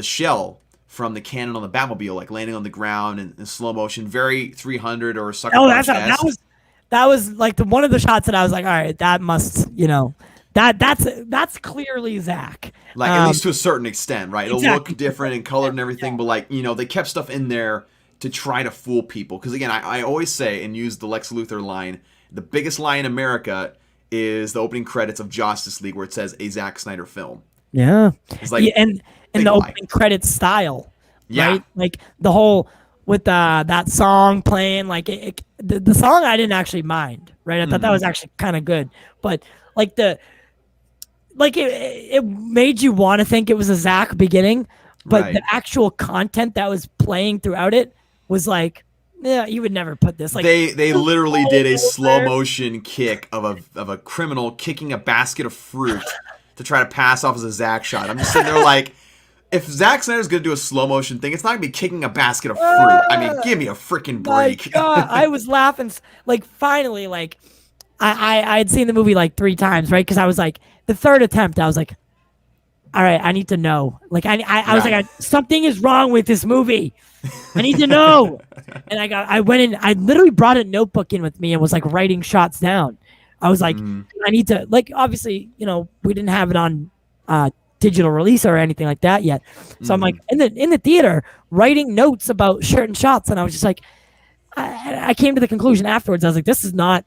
shell from the cannon on the Batmobile, like, landing on the ground in slow motion, very 300 or Sucker Punch. That was like one of the shots that I was like, all right, that must, that's clearly Zack. Like, at least to a certain extent, right? It'll look different and colored and everything, but, like, they kept stuff in there to try to fool people. Because, again, I always say and use the Lex Luthor line, the biggest lie in America is the opening credits of Justice League where it says a Zack Snyder film. Yeah. It's like, and the opening credits style, yeah, right? Like, the whole with that song playing, like, the song I didn't actually mind, right? I thought that was actually kind of good, but, like, it made you want to think it was a Zack beginning, but the actual content that was playing throughout it was like, yeah, you would never put this. Like, they literally did a slow motion kick of a criminal kicking a basket of fruit to try to pass off as a Zack shot. I'm just sitting there like, if Zack Snyder's gonna do a slow motion thing, it's not gonna be kicking a basket of fruit. I mean, give me a freaking break. God, I was laughing. Like, finally, like, I had seen the movie like 3 times, right? Because I was like, the third attempt, I was like, all right, I need to know. Like, I was like, something is wrong with this movie. I need to know. And I went in, I literally brought a notebook in with me and was like writing shots down. I was like, I need to, like, obviously, we didn't have it on digital release or anything like that yet. So I'm like in the theater writing notes about certain shots, and I was just like, I came to the conclusion afterwards. I was like, this is not,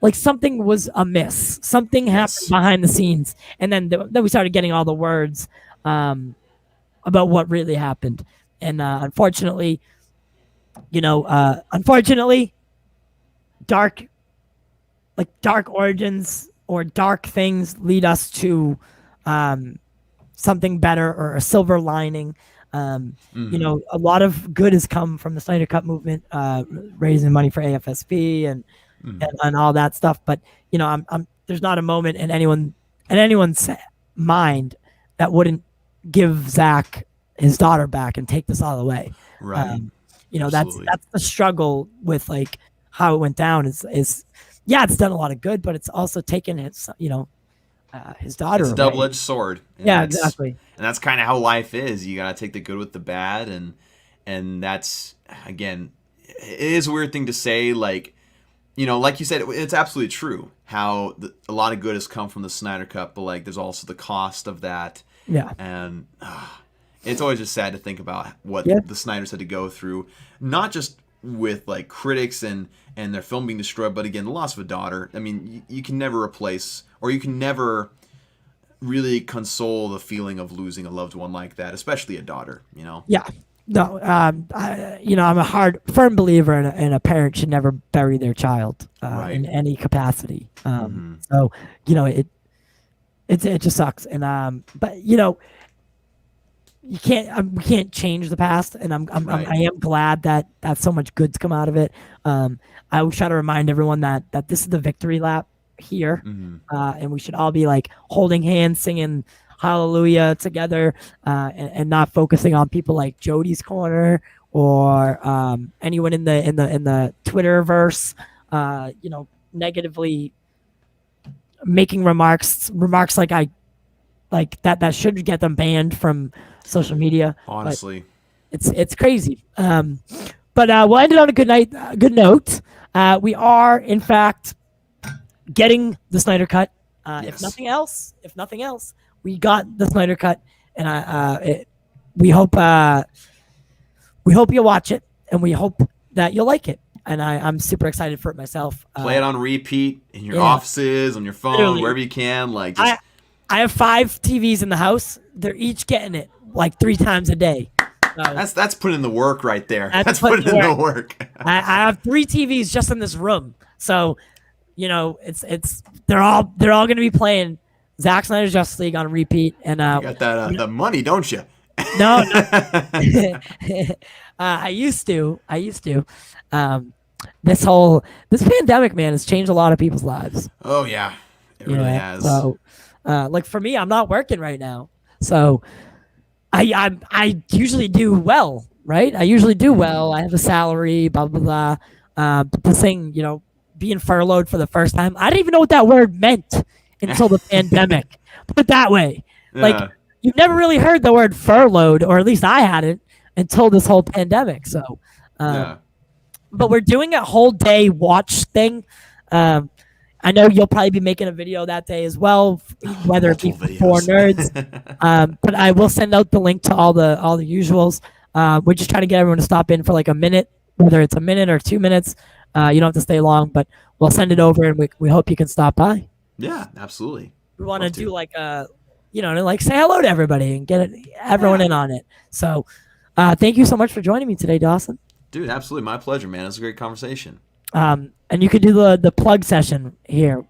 like, something was amiss. Something happened behind the scenes, and then we started getting all the words about what really happened. And unfortunately, dark origins or dark things lead us to something better or a silver lining. A lot of good has come from the Snyder Cut movement, raising money for AFSP and all that stuff. But there's not a moment in anyone's mind that wouldn't give Zack his daughter back and take this all the way. Right. That's the struggle with like how it went down is yeah, it's done a lot of good, but it's also taken his his daughter. It's a double-edged sword. Yeah, exactly. And that's kind of how life is. You gotta take the good with the bad, and that's, again, it is a weird thing to say. Like, like you said, it's absolutely true. How a lot of good has come from the Snyder Cut, but like, there's also the cost of that. Yeah. And it's always just sad to think about what the Snyders had to go through, not just with like critics and their film being destroyed, but again, the loss of a daughter. I mean, you can never replace, or you can never really console the feeling of losing a loved one like that, especially a daughter. Yeah. No. I'm a firm believer in a parent should never bury their child in any capacity. So it just sucks. And but we can't change the past, and I am glad that so much good's come out of it. I always try to remind everyone that this is the victory lap here, and we should all be like holding hands, singing hallelujah together, and not focusing on people like Jody's Corner or anyone in the Twitterverse, negatively making remarks like that should get them banned from social media. Honestly, but it's crazy. But we'll end it on a good note. We are in fact getting the Snyder Cut. If nothing else, we got the Snyder Cut, and we hope you'll watch it, and we hope that you'll like it. And I'm super excited for it myself. Play it on repeat in your offices, on your phone, literally, wherever you can. Like, just... I have 5 TVs in the house. They're each getting it like 3 times a day. So that's putting in the work right there. That's putting in the work. I have 3 TVs just in this room. So, it's they're all going to be playing Zack Snyder's Justice League on repeat. And you got that the money, don't you? No. I used to. This pandemic, man, has changed a lot of people's lives. Oh yeah, it really has. So, like for me, I'm not working right now, so I usually do well, right? I usually do well. I have a salary, blah blah blah. But this thing, being furloughed for the first time, I didn't even know what that word meant until the pandemic. Put it that way. Like, you've never really heard the word furloughed, or at least I hadn't until this whole pandemic. So, but we're doing a whole day watch thing. I know you'll probably be making a video that day as well, whether it be for nerds. But I will send out the link to all the usuals. We're just trying to get everyone to stop in for like a minute, whether it's a minute or 2 minutes. You don't have to stay long, but we'll send it over, and we hope you can stop by. Yeah, absolutely. We want to do like like say hello to everybody and get everyone in on it. So, thank you so much for joining me today, Dawson. Dude, absolutely. My pleasure, man. It was a great conversation. And you could do the plug session here.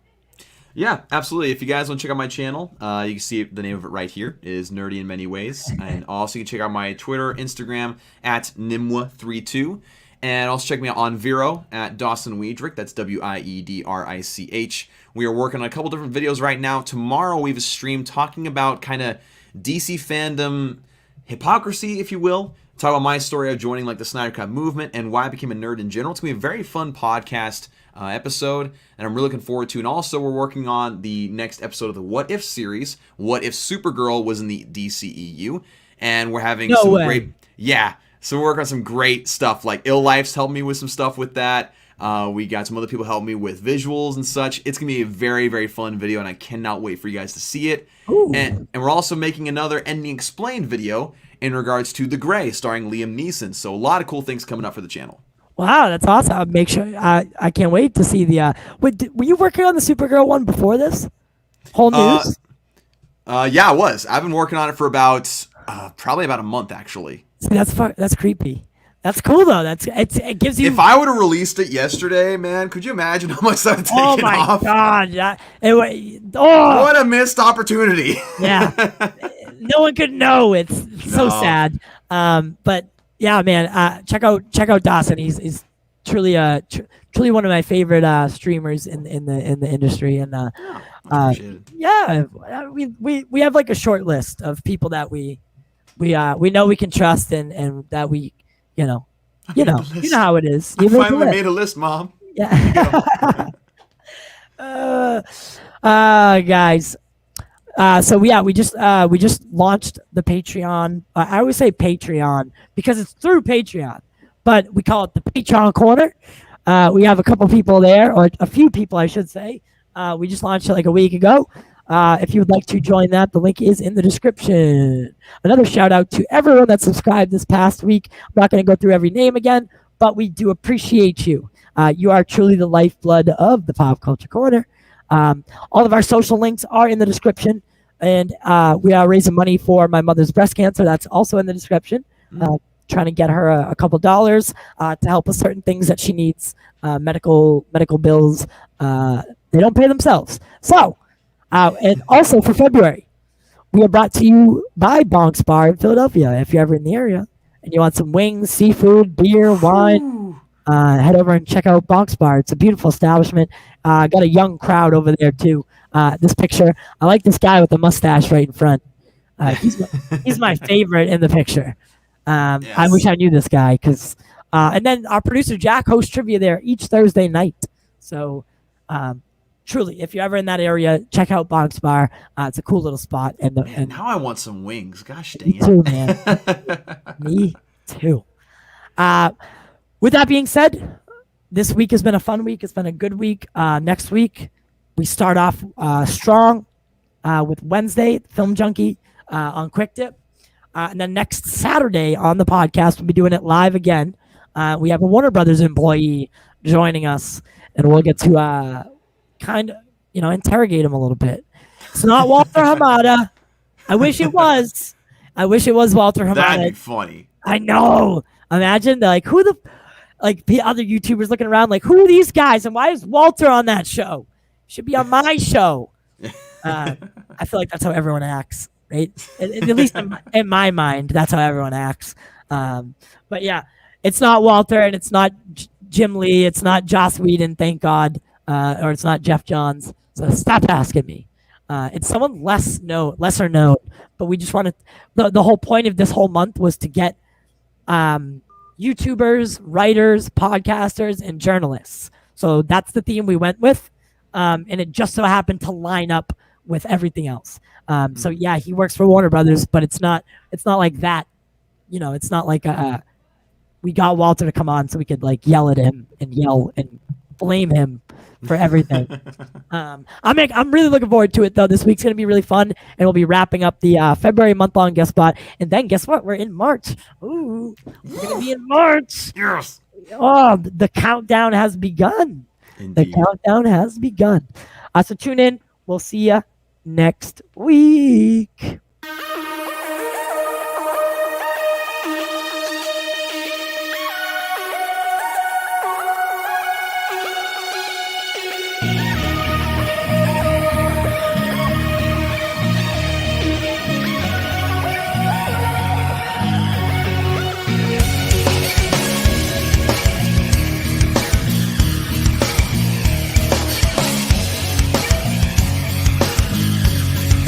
Yeah, absolutely. If you guys want to check out my channel, you can see the name of it right here. It is Nerdy in Many Ways. And also you can check out my Twitter, Instagram at Nimwa32. And also check me out on Vero at Dawson Weidrich. That's Wiedrich. We are working on a couple different videos right now. Tomorrow we have a stream talking about kind of DC fandom hypocrisy, if you will. Talk about my story of joining like the Snyder Cut movement and why I became a nerd in general. It's going to be a very fun podcast episode, and I'm really looking forward to. And also, we're working on the next episode of the What If series. What if Supergirl was in the DCEU? And we're having great... Yeah, so we're working on some great stuff. Like Ill Life's helped me with some stuff with that. We got some other people helping me with visuals and such. It's going to be a very, very fun video, and I cannot wait for you guys to see it. And we're also making another Ending Explained video in regards to The Grey, starring Liam Neeson. So a lot of cool things coming up for the channel. Wow, that's awesome. I'll make sure I can't wait to see the were you working on the Supergirl one before this? Whole news? Yeah, I was. I've been working on it for about probably about a month actually. See, that's creepy. That's cool though. It gives you. If I would have released it yesterday, man, could you imagine how much that would taken off? Oh my god! What a missed opportunity. Yeah, no one could know. It's so sad. But yeah, man, check out Dawson. He's truly truly one of my favorite streamers in the industry. And yeah, we have like a short list of people that we we know we can trust and that we, you know how it is. I You make a finally list. made a list, Mom. Yeah. Guys. So yeah, we just launched the Patreon. I always say Patreon because it's through Patreon, but we call it the Patreon Corner. We have a couple people there, or a few people, I should say. We just launched it like a week ago. If you would like to join that, the link is in the description. Another shout out to everyone that subscribed this past week. I'm not going to go through every name again, but we do appreciate you. You are truly the lifeblood of the Pop Culture Corner. All of our social links are in the description, and we are raising money for my mother's breast cancer. That's also in the description. Trying to get her a couple dollars to help with certain things that she needs, medical bills. They don't pay themselves. So, and also for February, we are brought to you by Bonk's Bar in Philadelphia. If you're ever in the area and you want some wings, seafood, beer, wine, head over and check out Bonk's Bar. It's a beautiful establishment. Got a young crowd over there too. This picture, I like this guy with the mustache right in front. He's my favorite in the picture. Yes. I wish I knew this guy because, and then our producer Jack hosts trivia there each Thursday night. So, truly, if you're ever in that area, check out Bonk's Bar. It's a cool little spot. And now I want some wings. Gosh dang it! Me too, man. Me too. With that being said, this week has been a fun week. It's been a good week. Next week, we start off strong with Wednesday, Film Junkie on Quick Dip. And then next Saturday on the podcast, we'll be doing it live again. We have a Warner Brothers employee joining us, and we'll get to kind of, interrogate him a little bit. It's not Walter Hamada. I wish it was. I wish it was Walter Hamada. That'd be funny. I know. Imagine, the other YouTubers looking around like, who are these guys, and why is Walter on that show? Should be on my show. I feel like that's how everyone acts. Right, at least in my mind, that's how everyone acts. But yeah, it's not Walter, and it's not Jim Lee, it's not Joss Whedon, thank God, or it's not Jeff Johns. So stop asking me. It's someone lesser known. But we just wanted the whole point of this whole month was to get YouTubers, writers, podcasters, and journalists. So that's the theme we went with, and it just so happened to line up with everything else. So yeah, he works for Warner Brothers, but it's not like that. It's not like we got Walter to come on so we could yell at him and yell and blame him for everything. I'm really looking forward to it though. This week's gonna be really fun, and we'll be wrapping up the February month-long guest spot. And then guess what? We're in March. Ooh, we're gonna be in March. Yes. Oh, the countdown has begun. Indeed. The countdown has begun. So tune in. We'll see ya next week.